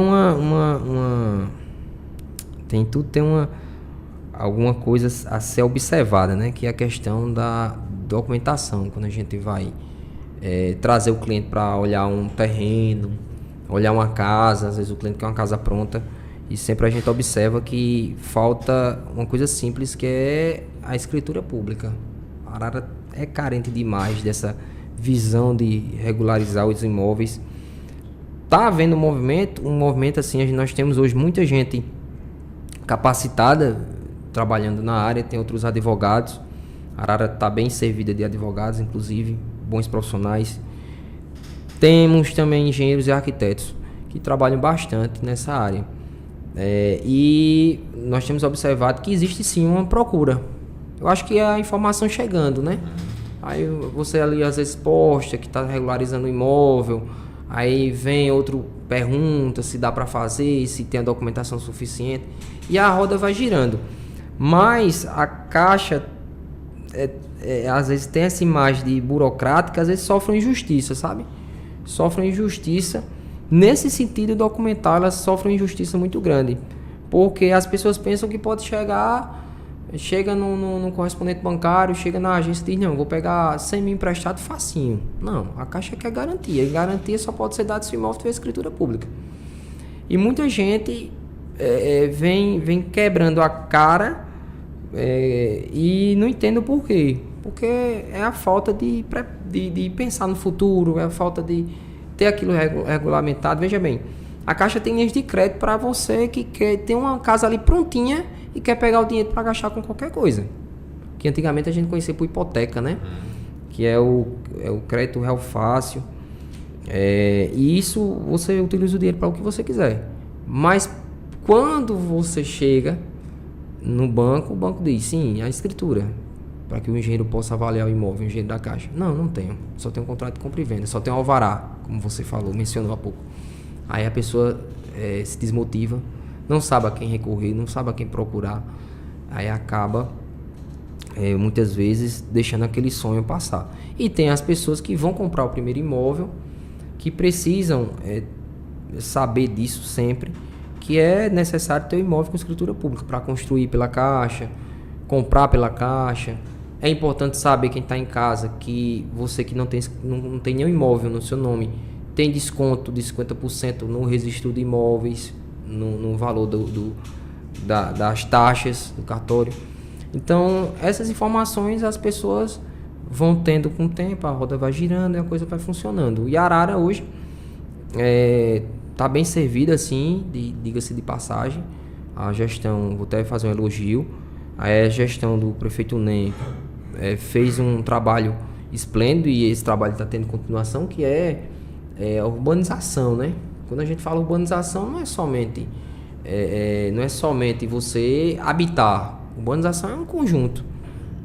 alguma coisa a ser observada, né? Que é a questão da documentação. Quando a gente vai trazer o cliente para olhar um terreno, olhar uma casa, às vezes o cliente quer uma casa pronta e sempre a gente observa que falta uma coisa simples, que é a escritura pública. A Arara é carente demais dessa visão de regularizar os imóveis. Tá havendo um movimento assim, nós temos hoje muita gente capacitada trabalhando na área, tem outros advogados. A Arara está bem servida de advogados, inclusive, bons profissionais. Temos também engenheiros e arquitetos que trabalham bastante nessa área. E nós temos observado que existe sim uma procura. Eu acho que é a informação chegando, né? Aí você ali às vezes posta que está regularizando o imóvel, aí vem outro pergunta se dá para fazer, se tem a documentação suficiente, e a roda vai girando. Mas a Caixa às vezes tem essa imagem de burocrática, às vezes sofre injustiça, sabe? Sofre injustiça. Nesse sentido documental, elas sofrem injustiça muito grande, porque as pessoas pensam que pode chega no correspondente bancário, chega na agência e diz, não, vou pegar 100 mil emprestado facinho. Não, a Caixa quer garantia, e garantia só pode ser dada se o imóvel tiver escritura pública. E muita gente vem quebrando a cara e não entende o porquê. Porque é a falta de pensar no futuro, é a falta de ter aquilo regulamentado. Veja bem, a Caixa tem linhas de crédito para você que quer ter uma casa ali prontinha e quer pegar o dinheiro para gastar com qualquer coisa. Que antigamente a gente conhecia por hipoteca, né? Que é o crédito real fácil. E isso você utiliza o dinheiro para o que você quiser. Mas quando você chega no banco, o banco diz, sim, a escritura, para que o engenheiro possa avaliar o imóvel, o engenheiro da Caixa. Não tenho. Só tenho um contrato de compra e venda, só tenho um alvará, como você falou, mencionou há pouco. Aí a pessoa se desmotiva, não sabe a quem recorrer, não sabe a quem procurar. Aí acaba, muitas vezes, deixando aquele sonho passar. E tem as pessoas que vão comprar o primeiro imóvel, que precisam saber disso sempre, que é necessário ter um imóvel com escritura pública para construir pela Caixa, comprar pela Caixa. É importante saber, quem está em casa, que você que não tem nenhum imóvel no seu nome, tem desconto de 50% no registro de imóveis, no valor das taxas do cartório. Então, essas informações as pessoas vão tendo com o tempo, a roda vai girando e a coisa vai funcionando. E a Arara hoje está bem servida, assim, diga-se de passagem. A gestão, vou até fazer um elogio, a gestão do prefeito NEM fez um trabalho esplêndido, e esse trabalho está tendo continuação, que é a urbanização, né? Quando a gente fala urbanização, não é somente você habitar. Urbanização é um conjunto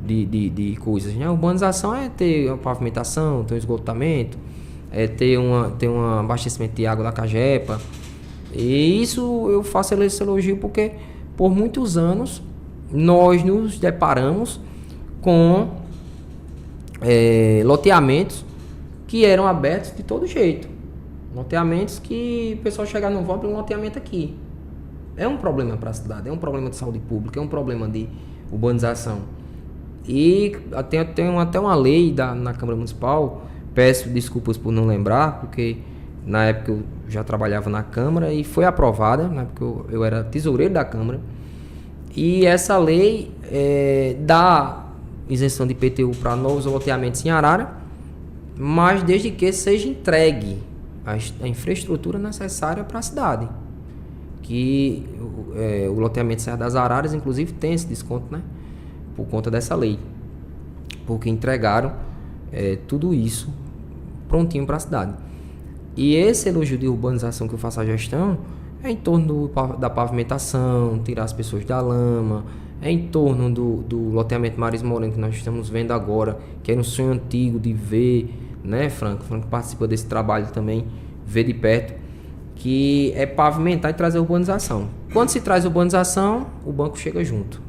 de coisas, né? A urbanização é ter a pavimentação, ter o esgotamento, ter um abastecimento de água da Cagepa. E isso eu faço esse elogio porque por muitos anos nós nos deparamos com loteamentos que eram abertos de todo jeito. Loteamentos que o pessoal chega, não vou abrir um loteamento aqui. É um problema para a cidade, é um problema de saúde pública, é um problema de urbanização. E tem até uma lei na Câmara Municipal, peço desculpas por não lembrar, porque na época eu já trabalhava na Câmara e foi aprovada, na época eu era tesoureiro da Câmara. E essa lei dá isenção de IPTU para novos loteamentos em Arara, mas desde que seja entregue a infraestrutura necessária para a cidade. Que o loteamento Serra das Araras, inclusive, tem esse desconto, né? Por conta dessa lei. Porque entregaram tudo isso prontinho para a cidade. E esse elogio de urbanização que eu faço a gestão é em torno da pavimentação, tirar as pessoas da lama, é em torno do loteamento Maris Moreno que nós estamos vendo agora, que era um sonho antigo de ver, né, Franco? Franco participa desse trabalho também, ver de perto, que é pavimentar e trazer urbanização. Quando se traz urbanização, o banco chega junto.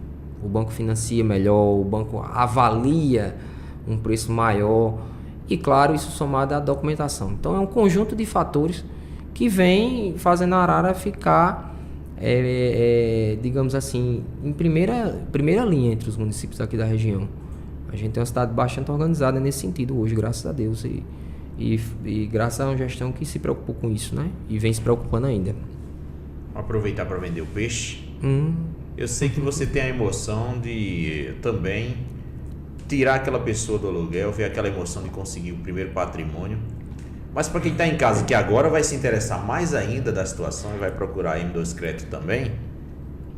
O banco financia melhor, o banco avalia um preço maior e, claro, isso somado à documentação. Então, é um conjunto de fatores que vem fazendo a Arara ficar, digamos assim, em primeira linha entre os municípios aqui da região. A gente tem uma cidade bastante organizada nesse sentido hoje, graças a Deus, e graças a uma gestão que se preocupou com isso, né? E vem se preocupando ainda. Vou aproveitar para vender o peixe. Eu sei que você tem a emoção de também tirar aquela pessoa do aluguel, ver aquela emoção de conseguir o primeiro patrimônio. Mas para quem está em casa, que agora vai se interessar mais ainda da situação e vai procurar a M2 Crédito também,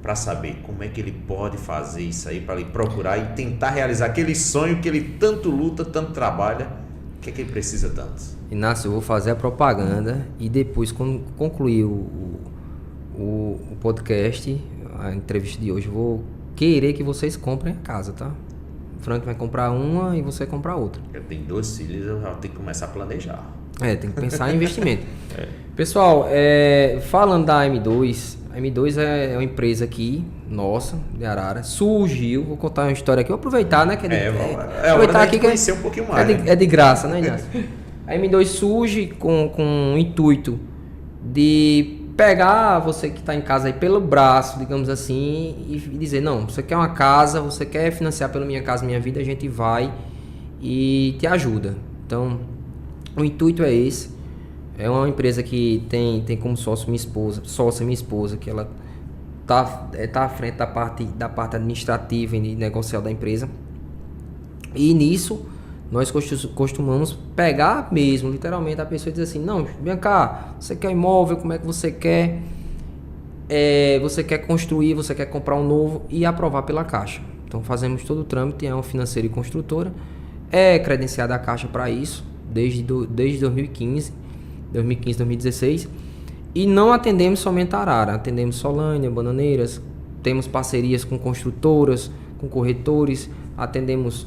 para saber como é que ele pode fazer isso aí, para ele procurar e tentar realizar aquele sonho que ele tanto luta, tanto trabalha, o que é que ele precisa tanto? Inácio, eu vou fazer a propaganda e depois, quando concluir o podcast, a entrevista de hoje, eu vou querer que vocês comprem a casa, tá? O Frank vai comprar uma e você comprar outra. Eu tenho 2 filhos, eu já tenho que começar a planejar. Tem que pensar em investimento. Pessoal, falando da M2, a M2 é uma empresa aqui, nossa, de Arara, surgiu, vou contar uma história aqui, vou aproveitar, né? Aproveitar aqui conhecer um pouquinho mais. É de graça, né, Inácio? A M2 surge com o intuito de pegar você que está em casa aí pelo braço, digamos assim, e dizer, não, você quer uma casa, você quer financiar pela Minha Casa Minha Vida, a gente vai e te ajuda. Então, o intuito é esse. É uma empresa que tem como sócia minha esposa, que ela tá à frente da parte administrativa e negocial da empresa. E nisso, nós costumamos pegar mesmo, literalmente, a pessoa e dizer assim, não, vem cá, você quer imóvel, como é que você quer? Você quer construir, você quer comprar um novo e aprovar pela Caixa. Então fazemos todo o trâmite, é uma financeira e construtora, é credenciada a Caixa para isso, desde 2015, 2016, e não atendemos somente a Arara, atendemos Solânia, Bananeiras, temos parcerias com construtoras, com corretores, atendemos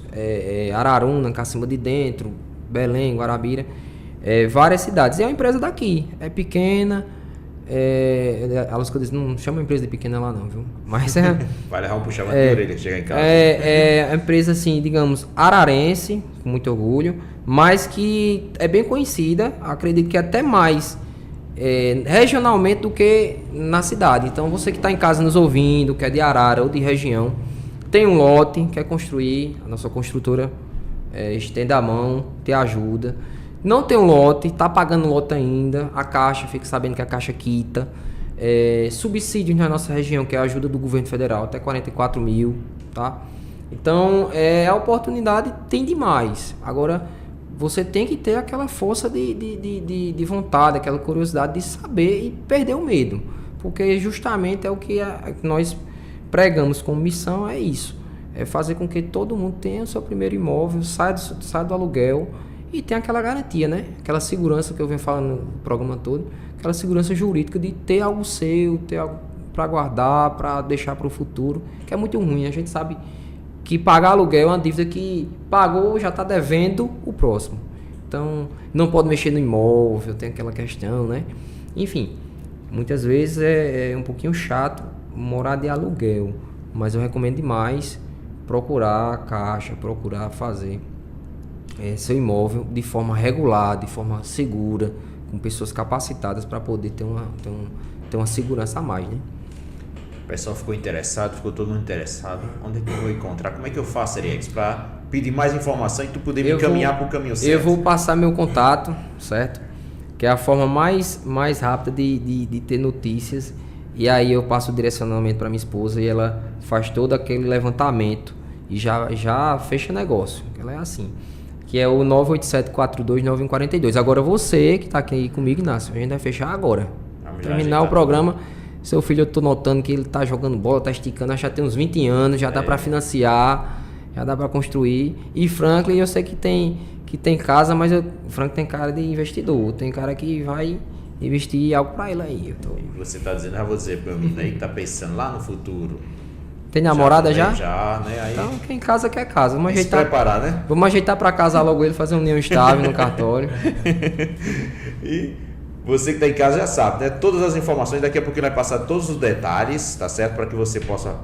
Araruna, Cacimba de Dentro, Belém, Guarabira, várias cidades. E é uma empresa daqui, é pequena, elas que eu disse, não chama a empresa de pequena lá não, viu? Mas vai levar um puxamento de orelha chegar em casa. É uma empresa assim, digamos, ararense, com muito orgulho, mas que é bem conhecida, acredito que até mais regionalmente do que na cidade. Então você que está em casa nos ouvindo, que é de Arara ou de região, tem um lote, quer construir, a nossa construtora estende a mão, te ajuda. Não tem um lote, está pagando lote ainda, a Caixa, fique sabendo que a Caixa quita. Subsídios na nossa região, que é a ajuda do governo federal, até 44 mil, tá? Então, a oportunidade tem demais. Agora, você tem que ter aquela força de vontade, aquela curiosidade de saber e perder o medo. Porque justamente é o que nós pregamos como missão, é isso. É fazer com que todo mundo tenha o seu primeiro imóvel, saia do aluguel e tenha aquela garantia, né? Aquela segurança que eu venho falando no programa todo, aquela segurança jurídica de ter algo seu, ter algo para guardar, para deixar para o futuro, que é muito ruim. A gente sabe que pagar aluguel é uma dívida que pagou, já está devendo o próximo. Então, não pode mexer no imóvel, tem aquela questão, né? Enfim, muitas vezes é um pouquinho chato morar de aluguel, mas eu recomendo demais procurar a Caixa, procurar fazer seu imóvel de forma regular, de forma segura, com pessoas capacitadas para poder ter uma segurança a mais, né? O pessoal ficou interessado, ficou todo mundo interessado. Onde é que eu vou encontrar? Como é que eu faço, Ariex, para pedir mais informação e tu poder me encaminhar para o caminho certo? Eu vou passar meu contato, certo? Que é a forma mais rápida de ter notícias. E aí eu passo o direcionamento para minha esposa e ela faz todo aquele levantamento e já fecha negócio. Ela é assim, que é o 987-42-9142. Agora você que está aqui comigo, Inácio, a gente vai fechar agora. Terminar o programa. Seu filho, eu tô notando que ele tá jogando bola, tá esticando, já tem uns 20 anos, já dá para financiar, já dá para construir. E Franklin, eu sei que tem casa, mas o Franklin tem cara de investidor, tem cara que vai investir algo para ele aí. E você tá dizendo, vou dizer para mim aí que tá pensando lá no futuro. Tem namorada já? Já, né? Aí... Então, quem casa quer casa. Vamos ajeitar, se preparar, né? Vamos ajeitar para casar logo ele, fazer um união estável no cartório. E você que está em casa já sabe, né? Todas as informações, daqui a pouco ele vai passar todos os detalhes, tá certo? Para que você possa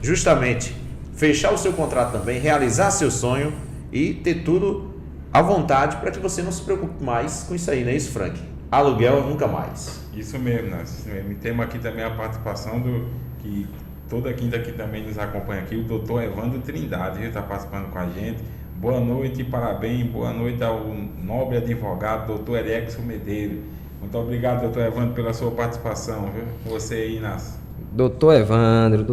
justamente fechar o seu contrato também, realizar seu sonho e ter tudo à vontade para que você não se preocupe mais com isso aí, não é isso, Frank? Aluguel nunca mais. Isso mesmo, né? E temos aqui também a participação que toda quinta aqui também nos acompanha aqui, o doutor Evandro Trindade, ele está participando com a gente. Boa noite, parabéns, boa noite ao nobre advogado, doutor Erickson Medeiros. Muito obrigado, doutor Evandro, pela sua participação, viu? Você aí, Inácio. Doutor Evandro,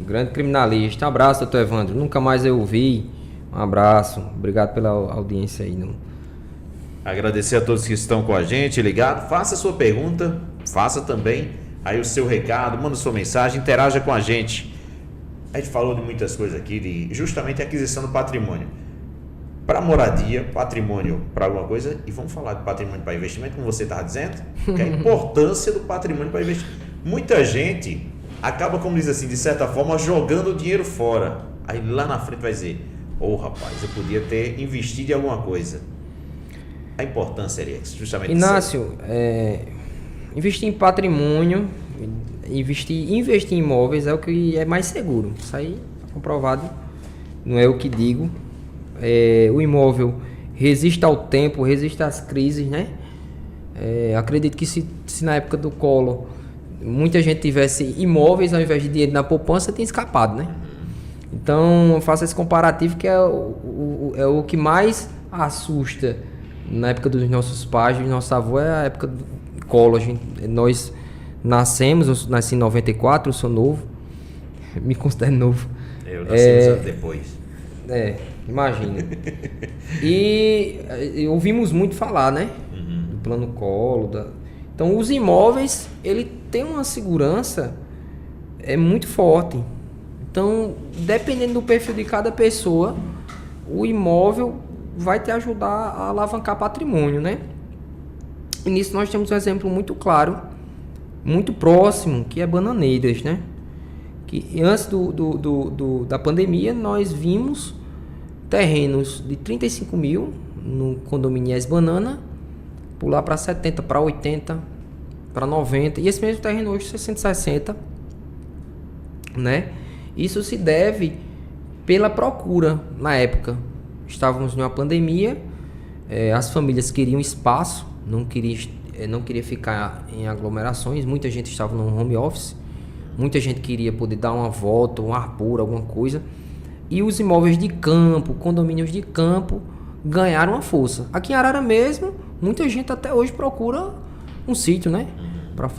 grande criminalista. Um abraço, doutor Evandro. Nunca mais eu ouvi. Um abraço. Obrigado pela audiência aí. Agradecer a todos que estão com a gente, ligado. Faça a sua pergunta, faça também aí o seu recado, manda sua mensagem, interaja com a gente. A gente falou de muitas coisas aqui, de justamente a aquisição do patrimônio. Para moradia, patrimônio para alguma coisa, e vamos falar de patrimônio para investimento, como você estava dizendo, que é a importância do patrimônio para investimento. Muita gente acaba, como diz assim, de certa forma, jogando o dinheiro fora. Aí lá na frente vai dizer, rapaz, eu podia ter investido em alguma coisa. A importância é justamente Inácio, investir em patrimônio, investir em imóveis é o que é mais seguro. Isso aí é comprovado, não é o que digo. O imóvel resiste ao tempo, resiste às crises, né? Acredito que se na época do Collor muita gente tivesse imóveis ao invés de dinheiro na poupança, tinha escapado, né? Então, faça esse comparativo que é o que mais assusta na época dos nossos pais, dos nossos avós, é a época do Collor. Nós nascemos, eu nasci em 94, eu sou novo, me considero novo. Eu nasci uns anos depois. Imagina. E ouvimos muito falar, né? Do plano Collor. Então, os imóveis, ele tem uma segurança muito forte. Então, dependendo do perfil de cada pessoa, o imóvel vai te ajudar a alavancar patrimônio, né? E nisso nós temos um exemplo muito claro, muito próximo, que é Bananeiras, né? Que antes da pandemia, nós vimos terrenos de 35 mil no condomínio Es Banana, pular para 70, para 80, para 90, e esse mesmo terreno hoje 660, né? Isso se deve pela procura na época. Estávamos numa pandemia, as famílias queriam espaço, não queria ficar em aglomerações, muita gente estava no home office, muita gente queria poder dar uma volta, um ar puro, alguma coisa. E os imóveis de campo, condomínios de campo, ganharam uma força. Aqui em Arara mesmo, muita gente até hoje procura um sítio, né?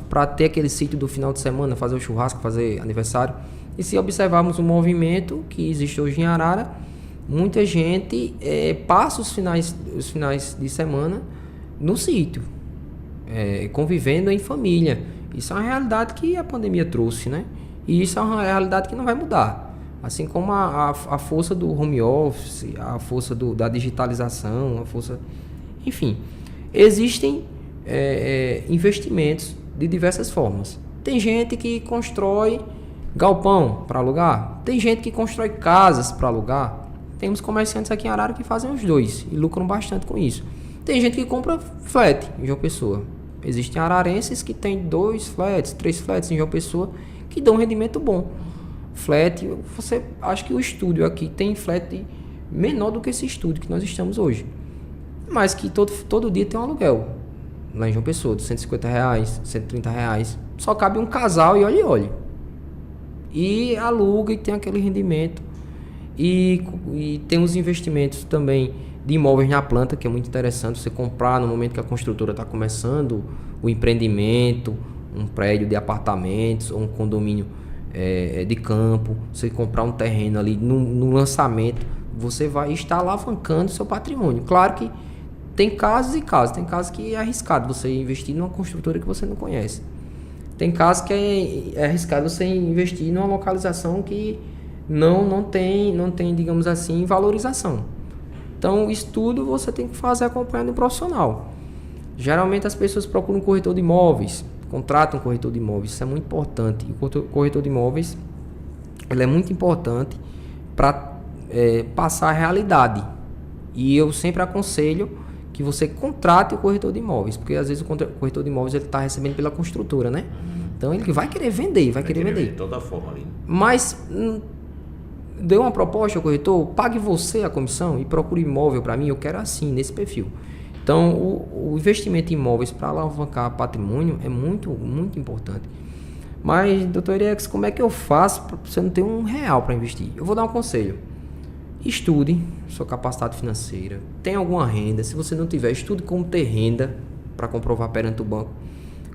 Para ter aquele sítio do final de semana, fazer o churrasco, fazer aniversário. E se observarmos o movimento que existe hoje em Arara, muita gente passa os finais de semana no sítio, convivendo em família. Isso é uma realidade que a pandemia trouxe, né? E isso é uma realidade que não vai mudar. Assim como a força do home office, a força da digitalização, a força... Enfim, existem investimentos de diversas formas. Tem gente que constrói galpão para alugar, tem gente que constrói casas para alugar. Temos comerciantes aqui em Arara que fazem os dois e lucram bastante com isso. Tem gente que compra flat em João Pessoa. Existem ararenses que tem 2 flats, 3 flats em João Pessoa que dão um rendimento bom. Flat, você acha que o estúdio aqui tem flat menor do que esse estúdio que nós estamos hoje. Mas que todo dia tem um aluguel. Lá em João Pessoa, de R$150, R$130. Só cabe um casal e olhe. E aluga e tem aquele rendimento. E tem os investimentos também de imóveis na planta, que é muito interessante. Você comprar no momento que a construtora está começando o empreendimento, um prédio de apartamentos ou um condomínio de campo. Você comprar um terreno ali no lançamento, você vai estar alavancando seu patrimônio. Claro que tem casos e casos. Tem casos que é arriscado você investir numa construtora que você não conhece. Tem casos que é arriscado você investir numa localização que não tem, digamos assim, valorização. Então, isso tudo você tem que fazer acompanhando um profissional. Geralmente as pessoas procuram um corretor de imóveis, contratam um corretor de imóveis. Isso é muito importante. O corretor de imóveis, ele é muito importante para passar a realidade. E eu sempre aconselho que você contrate o corretor de imóveis, porque às vezes o corretor de imóveis ele está recebendo pela construtora, né? Então ele vai querer vender, vai querer vender. De toda forma ali. Mas deu uma proposta ao corretor, pague você a comissão e procure imóvel para mim, eu quero assim, nesse perfil. Então o investimento em imóveis para alavancar patrimônio é muito, muito importante. Mas, doutor Iriex, como é que eu faço para você não ter R$1 para investir? Eu vou dar um conselho. Estude sua capacidade financeira. Tem alguma renda? Se você não tiver, estude como ter renda para comprovar perante o banco.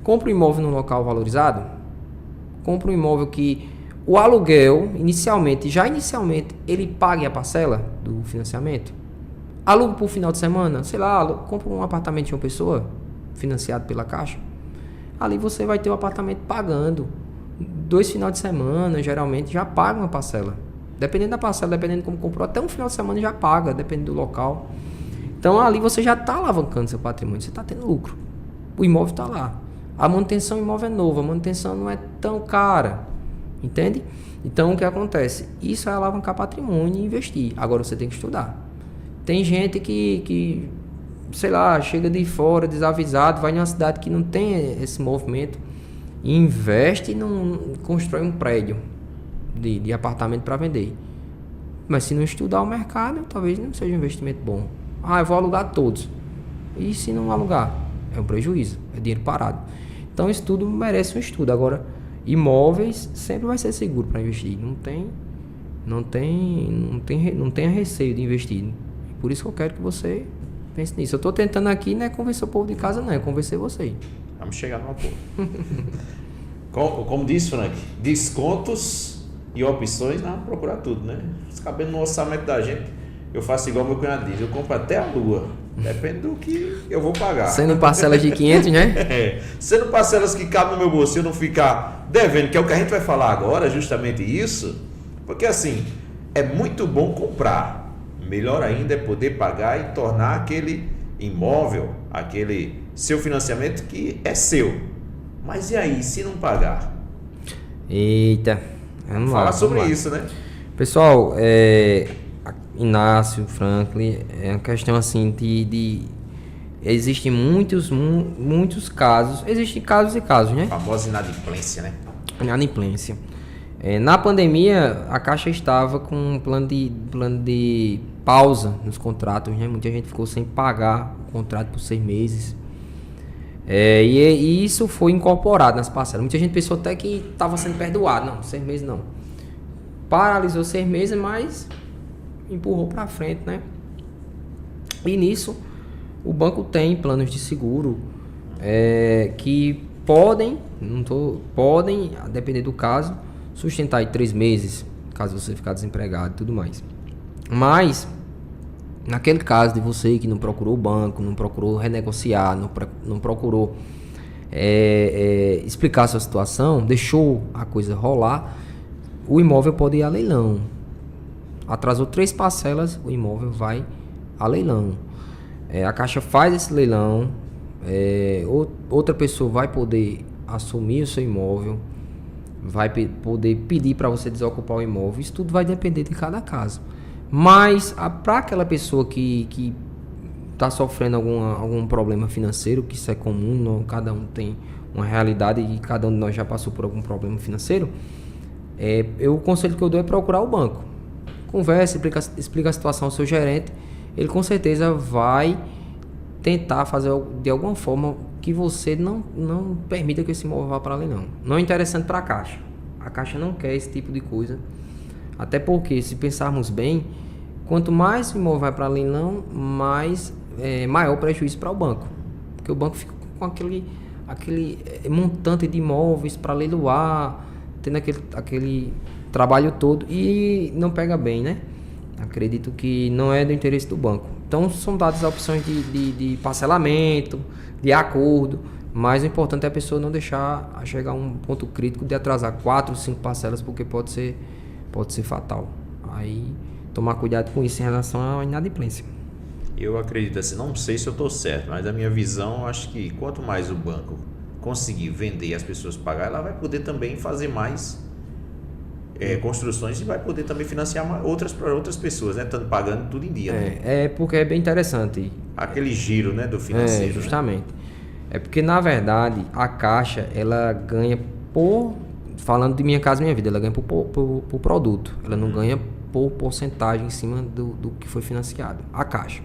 Compre um imóvel num local valorizado. Compre um imóvel que o aluguel, inicialmente, ele pague a parcela do financiamento. Alugue por final de semana. Sei lá, compre um apartamento de uma pessoa financiado pela Caixa. Ali você vai ter o apartamento pagando. 2 finais de semana, geralmente, já paga uma parcela. Dependendo da parcela, dependendo de como comprou, até um final de semana já paga, dependendo do local. Então ali você já está alavancando seu patrimônio, você está tendo lucro. O imóvel está lá. A manutenção do imóvel é nova, a manutenção não é tão cara. Entende? Então o que acontece? Isso é alavancar patrimônio e investir. Agora você tem que estudar. Tem gente que sei lá, chega de fora, desavisado, vai em uma cidade que não tem esse movimento e investe e constrói um prédio de apartamento para vender. Mas se não estudar o mercado, talvez não seja um investimento bom. Eu vou alugar todos. E se não alugar? É um prejuízo, é dinheiro parado. Então isso tudo merece um estudo. Agora, imóveis sempre vai ser seguro para investir. Não tenha receio de investir. Por isso que eu quero que você pense nisso. Eu estou tentando aqui, não é convencer o povo de casa, não, é convencer você. Vamos chegar no acordo. Como disse, Frank, descontos e opções, não, procurar tudo, né? Cabendo no orçamento da gente, eu faço igual meu cunhado diz, eu compro até a lua. Depende do que eu vou pagar. Sendo parcelas de 500, né? Sendo parcelas que cabem no meu bolso, eu não ficar devendo, que é o que a gente vai falar agora, justamente isso. Porque assim, é muito bom comprar. Melhor ainda é poder pagar e tornar aquele imóvel, aquele seu financiamento que é seu. Mas e aí, se não pagar? Eita, vamos falar sobre lá. isso, né? Pessoal, Inácio, Franklin, é uma questão assim de existem muitos casos, existem casos e casos, né? A famosa inadimplência, né? Inadimplência. Na pandemia, a Caixa estava com um plano de pausa nos contratos, né? Muita gente ficou sem pagar o contrato por 6 meses. E isso foi incorporado nas parcelas. Muita gente pensou até que estava sendo perdoado. Não, 6 meses não. Paralisou 6 meses, mas empurrou para frente, né? E nisso, o banco tem planos de seguro que podem, a depender do caso, sustentar aí 3 meses, caso você ficar desempregado e tudo mais. Mas, naquele caso de você que não procurou o banco, não procurou renegociar, não procurou explicar a sua situação, deixou a coisa rolar, o imóvel pode ir a leilão. Atrasou 3 parcelas, o imóvel vai a leilão. A Caixa faz esse leilão, outra pessoa vai poder assumir o seu imóvel, vai poder pedir para você desocupar o imóvel. Isso tudo vai depender de cada caso. Mas para aquela pessoa que está sofrendo algum problema financeiro, que isso é comum, não, cada um tem uma realidade e cada um de nós já passou por algum problema financeiro, o conselho que eu dou é procurar o banco. Conversa, explica a situação ao seu gerente, ele com certeza vai tentar fazer de alguma forma que você não permita que esse imóvel vá para leilão. Não é interessante para a Caixa. A Caixa não quer esse tipo de coisa. Até porque, se pensarmos bem, quanto mais o imóvel vai para leilão, maior o prejuízo para o banco. Porque o banco fica com aquele montante de imóveis para leiloar, tendo aquele trabalho todo e não pega bem, né? Acredito que não é do interesse do banco. Então são dadas opções de parcelamento, de acordo, mas o importante é a pessoa não deixar chegar a um ponto crítico de atrasar 4 ou 5 parcelas, porque pode ser fatal. Aí tomar cuidado com isso em relação à inadimplência. Eu acredito assim, não sei se eu estou certo, mas a minha visão, acho que quanto mais o banco conseguir vender e as pessoas pagar, ela vai poder também fazer mais construções e vai poder também financiar outras para outras pessoas, né? Estando pagando tudo em dia. Né? Porque é bem interessante. Aquele giro, né, do financeiro. Justamente. Né? É porque, na verdade, a Caixa, ela ganha falando de Minha Casa Minha Vida, ela ganha por produto. Ela não ganha por porcentagem em cima do que foi financiado. A Caixa.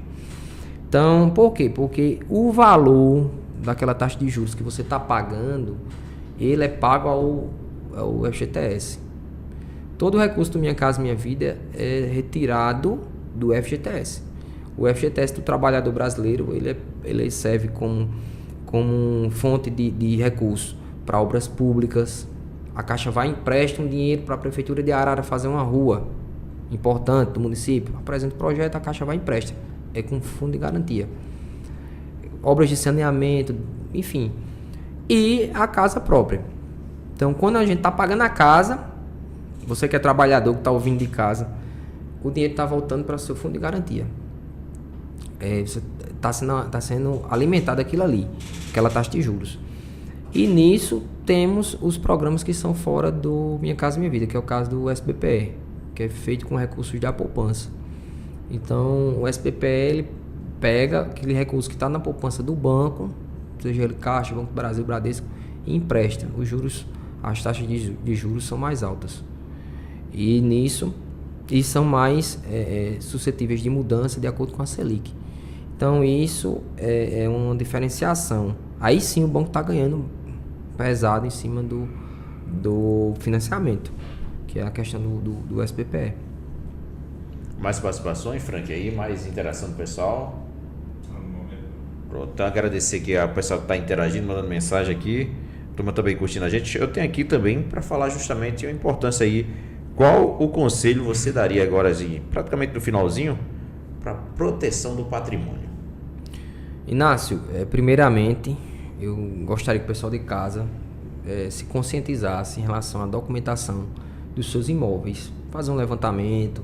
Então, por quê? Porque o valor daquela taxa de juros que você está pagando, ele é pago ao FGTS. Todo o recurso do Minha Casa Minha Vida é retirado do FGTS. O FGTS do trabalhador brasileiro, ele serve como fonte de recurso para obras públicas. A Caixa vai e empresta um dinheiro para a Prefeitura de Arara fazer uma rua importante do município. Apresenta o projeto, a Caixa vai e empresta. É com fundo de garantia. Obras de saneamento, enfim. E a casa própria. Então, quando a gente está pagando a casa, você que é trabalhador, que está ouvindo de casa, o dinheiro está voltando para o seu fundo de garantia. Você está sendo alimentado aquilo ali, aquela taxa de juros. E nisso temos os programas que são fora do Minha Casa Minha Vida, que é o caso do SBPE, que é feito com recursos da poupança. Então, o SBPE, ele pega aquele recurso que está na poupança do banco, seja ele Caixa, Banco do Brasil, Bradesco, e empresta. Os juros, as taxas de juros são mais altas. E nisso, são mais suscetíveis de mudança de acordo com a Selic. Então, isso é uma diferenciação. Aí sim o banco está ganhando pesado em cima do financiamento, que é a questão do SBPE. Mais participações, Frank, aí, mais interação do pessoal. Pronto, então agradecer aqui ao pessoal que está interagindo, mandando mensagem aqui. A turma também curtindo a gente. Eu tenho aqui também para falar justamente a importância aí. Qual o conselho você daria agora, assim, praticamente no finalzinho, para proteção do patrimônio? Inácio, primeiramente, eu gostaria que o pessoal de casa se conscientizasse em relação à documentação dos seus imóveis. Fazer um levantamento,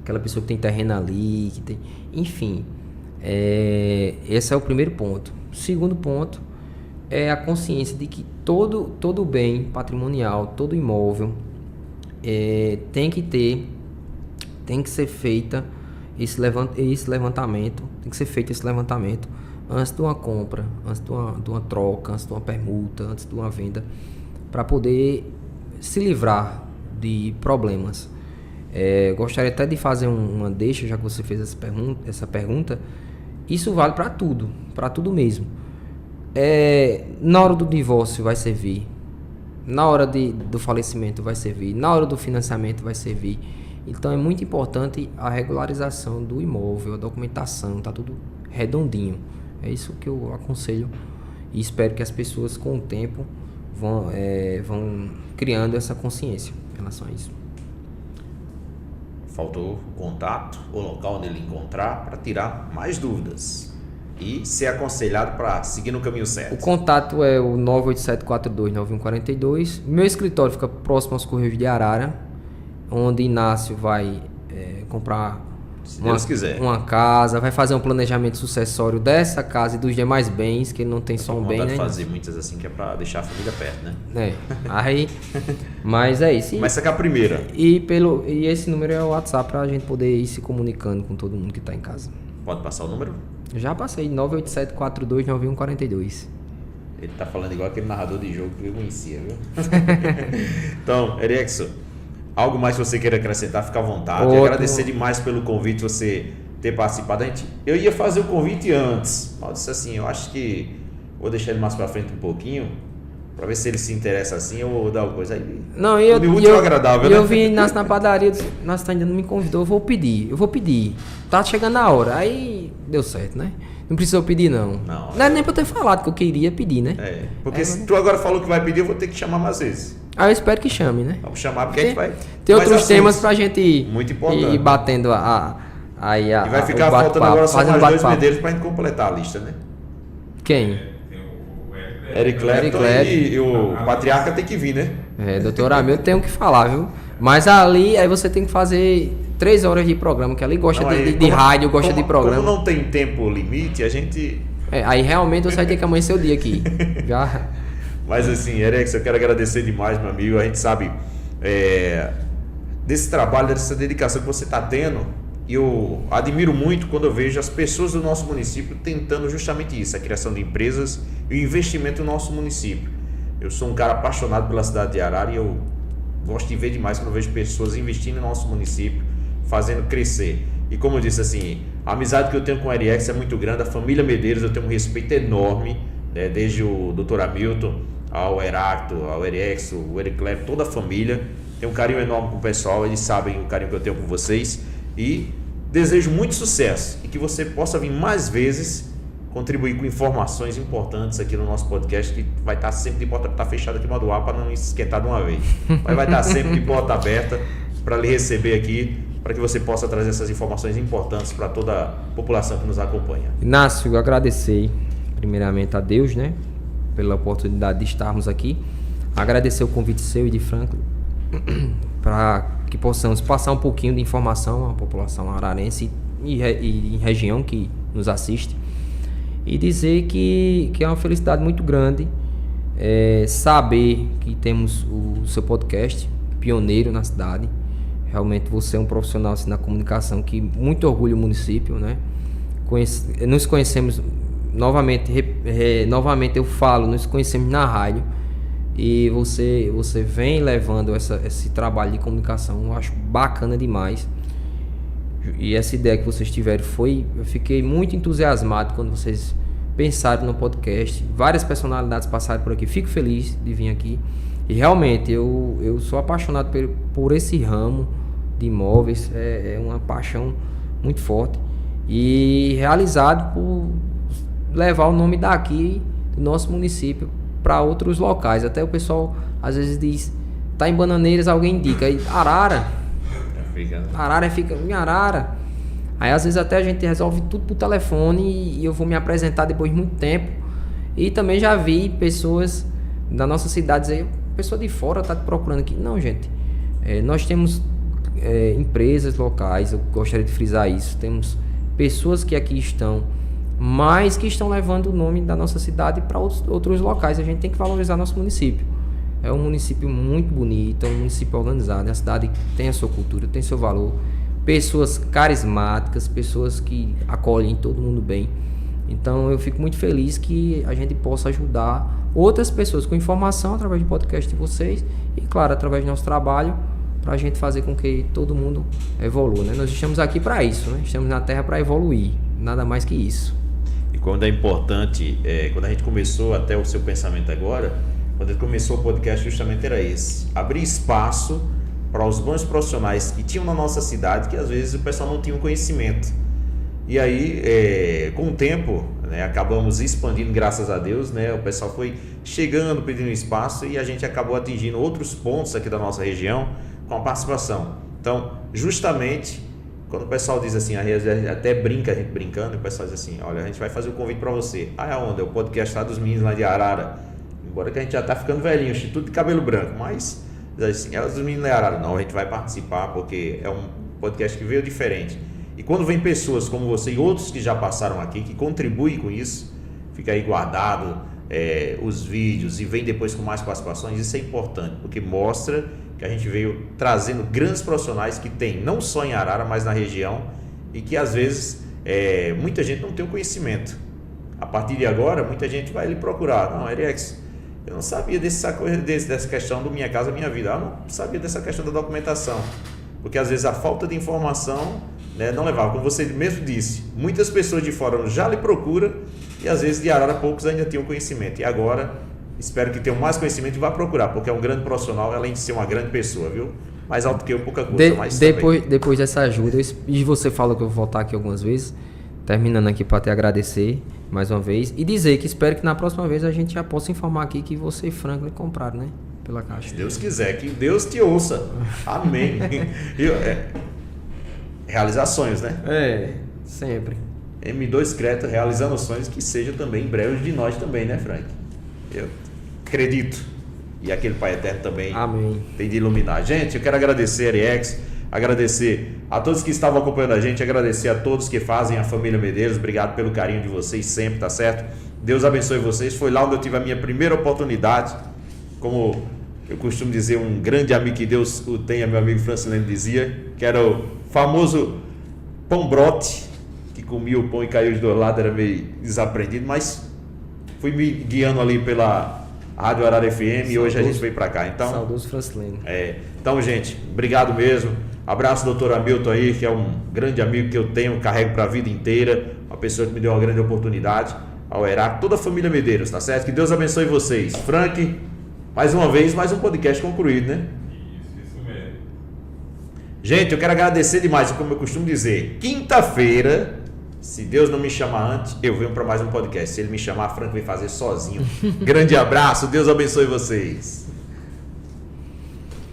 aquela pessoa que tem terreno ali, enfim. Esse é o primeiro ponto. O segundo ponto é a consciência de que todo bem patrimonial, todo imóvel, tem que ser feito esse levantamento antes de uma compra, antes de uma troca, antes de uma permuta, antes de uma venda, para poder se livrar de problemas. Gostaria até de fazer uma deixa, já que você fez essa pergunta. Isso vale para tudo mesmo. Na hora do divórcio vai servir, na hora do falecimento vai servir, na hora do financiamento vai servir. Então é muito importante a regularização do imóvel, a documentação, tá tudo redondinho. É isso que eu aconselho e espero que as pessoas com o tempo vão criando essa consciência em relação a isso. Faltou o contato, o local onde ele encontrar para tirar mais dúvidas e ser aconselhado para seguir no caminho certo. O contato é o 987429142. Meu escritório fica próximo aos Correios de Arara, onde Inácio vai comprar, se Deus quiser, uma casa, vai fazer um planejamento sucessório dessa casa e dos demais bens, que ele não tem só um bem, né? De fazer muitas assim, que é para deixar a família perto, né? Mas é isso. Mas essa é a primeira. E esse número é o WhatsApp para a gente poder ir se comunicando com todo mundo que está em casa. Pode passar o número? Já passei, 987-42-9142. Ele tá falando igual aquele narrador de jogo que eu conhecia, viu? Então, Erickson, algo mais que você queira acrescentar, fica à vontade. Ótimo. Agradecer demais pelo convite, você ter participado. Eu ia fazer o convite antes, mas eu disse assim, eu acho que vou deixar ele mais pra frente um pouquinho, pra ver se ele se interessa assim, eu vou dar uma coisa aí. Não, e útil agradável, né? Eu vi na padaria, nossa, ainda não me convidou, eu vou pedir. Tá chegando a hora, aí deu certo, né? Não precisou pedir, não. Não é nem pra eu ter falado que eu queria pedir, né? Porque se tu agora falou que vai pedir, eu vou ter que chamar mais vezes. Eu espero que chame, né? Vamos chamar porque a gente vai... Tem outros temas pra gente ir batendo e vai ficar faltando agora só mais 2 medeiros pra gente completar a lista, né? Quem? Eric Clapton e o Patriarca tem que vir, né? Doutor Hamilton tem o que falar, viu? Mas aí você tem que fazer 3 horas de programa, que ali gosta de rádio, gosta de programa. Como não tem tempo limite, a gente... aí realmente você vai ter que amanhecer o dia aqui. Já... Mas assim, Erickson, eu quero agradecer demais, meu amigo. A gente sabe desse trabalho, dessa dedicação que você está tendo. E eu admiro muito quando eu vejo as pessoas do nosso município tentando justamente isso, a criação de empresas e o investimento no nosso município. Eu sou um cara apaixonado pela cidade de Arara e eu gosto de ver demais quando eu vejo pessoas investindo no nosso município, fazendo crescer. E como eu disse assim, a amizade que eu tenho com o Erickson é muito grande, a família Medeiros eu tenho um respeito enorme, né? Desde o Dr. Hamilton, ao Heracto, ao Erickson, o Eric Clapton, toda a família. Tenho um carinho enorme com o pessoal, eles sabem o carinho que eu tenho com vocês. E desejo muito sucesso e que você possa vir mais vezes contribuir com informações importantes aqui no nosso podcast, que vai estar sempre de porta fechada aqui no Aduá para não esquentar de uma vez. Mas vai estar sempre de porta aberta para lhe receber aqui, para que você possa trazer essas informações importantes para toda a população que nos acompanha. Inácio, eu agradecer primeiramente a Deus, né, pela oportunidade de estarmos aqui. Agradecer o convite seu e de Franklin para que possamos passar um pouquinho de informação à população ararense e em região que nos assiste, e dizer que é uma felicidade muito grande saber que temos o seu podcast pioneiro na cidade. Realmente você é um profissional assim, na comunicação que muito orgulha o município, né? Nos conhecemos novamente eu falo, nos conhecemos na rádio. E você vem levando esse trabalho de comunicação, eu acho bacana demais. E essa ideia que vocês tiveram eu fiquei muito entusiasmado quando vocês pensaram no podcast. Várias personalidades passaram por aqui, fico feliz de vir aqui. E realmente eu sou apaixonado por esse ramo de imóveis, é uma paixão muito forte. E realizado por levar o nome daqui, do nosso município, para outros locais. Até o pessoal às vezes diz, tá em Bananeiras, alguém indica aí, Arara fica em Arara. Aí às vezes até a gente resolve tudo por telefone e eu vou me apresentar depois de muito tempo. E também já vi pessoas da nossa cidade dizer, pessoa de fora tá te procurando aqui. Não, gente, nós temos empresas locais, eu gostaria de frisar isso, temos pessoas que aqui estão, mas que estão levando o nome da nossa cidade para outros locais. A gente tem que valorizar nosso município. É um município muito bonito, é um município organizado, a cidade tem a sua cultura, tem seu valor, pessoas carismáticas, pessoas que acolhem todo mundo bem. Então eu fico muito feliz que a gente possa ajudar outras pessoas com informação através do podcast de vocês e, claro, através do nosso trabalho, para a gente fazer com que todo mundo evolua, né? Nós estamos aqui para isso, né? Estamos na Terra para evoluir, nada mais que isso. E quando é importante, quando a gente começou, até o seu pensamento agora, quando a gente começou o podcast, justamente era esse: abrir espaço para os bons profissionais que tinham na nossa cidade, que às vezes o pessoal não tinha um conhecimento. E aí, com o tempo, né, acabamos expandindo, graças a Deus, né? O pessoal foi chegando, pedindo espaço, e a gente acabou atingindo outros pontos aqui da nossa região com a participação. Então, justamente, quando o pessoal diz assim, até brinca, a gente brincando, e o pessoal diz assim, olha, a gente vai fazer um convite para você. Ah, é onde? É o podcast lá dos meninos lá de Arara. Embora que a gente já tá ficando velhinho, tudo de cabelo branco, mas assim, é dos meninos de Arara. Não, a gente vai participar porque é um podcast que veio diferente. E quando vem pessoas como você e outros que já passaram aqui, que contribuem com isso, fica aí guardado os vídeos e vem depois com mais participações, isso é importante, porque mostra que a gente veio trazendo grandes profissionais que tem não só em Arara, mas na região, e que às vezes muita gente não tem o conhecimento. A partir de agora, muita gente vai lhe procurar. Não, Eriex, eu não sabia dessa questão do Minha Casa Minha Vida. Eu não sabia dessa questão da documentação. Porque às vezes a falta de informação, né, não levava. Como você mesmo disse, muitas pessoas de fora já lhe procuram e às vezes de Arara poucos ainda tinham conhecimento. E agora, espero que tenham mais conhecimento e vá procurar, porque é um grande profissional, além de ser uma grande pessoa, viu? Mais alto que eu, pouca coisa, mas depois dessa ajuda, e você fala que eu vou voltar aqui algumas vezes, terminando aqui para te agradecer mais uma vez e dizer que espero que na próxima vez a gente já possa informar aqui que você e Franklin compraram, né? Pela Caixa. Se Deus quiser, que Deus te ouça. Amém. Realizar sonhos, né? Sempre. M2 Crédito realizando sonhos, que seja também em breve de nós também, né, Frank? Eu acredito. E aquele Pai Eterno também. Amém. Tem de iluminar. Gente, eu quero agradecer a Eriex, agradecer a todos que estavam acompanhando a gente, agradecer a todos que fazem a família Medeiros. Obrigado pelo carinho de vocês sempre, tá certo? Deus abençoe vocês. Foi lá onde eu tive a minha primeira oportunidade, como eu costumo dizer, um grande amigo que Deus o tenha, meu amigo Francilene dizia, que era o famoso pão brote, que comia o pão e caiu de dois lados, era meio desaprendido, mas fui me guiando ali pela Rádio Arara FM e hoje a gente veio para cá. Então, saudoso Francilene. Então, gente, obrigado mesmo. Abraço, doutor Hamilton aí, que é um grande amigo que eu tenho, carrego para a vida inteira, uma pessoa que me deu uma grande oportunidade, ao Heráclito, toda a família Medeiros, tá certo? Que Deus abençoe vocês. Frank, mais uma vez, mais um podcast concluído, né? Isso mesmo. Gente, eu quero agradecer demais, como eu costumo dizer, quinta-feira, se Deus não me chamar antes, eu venho para mais um podcast. Se ele me chamar, Frank vai fazer sozinho. Grande abraço, Deus abençoe vocês.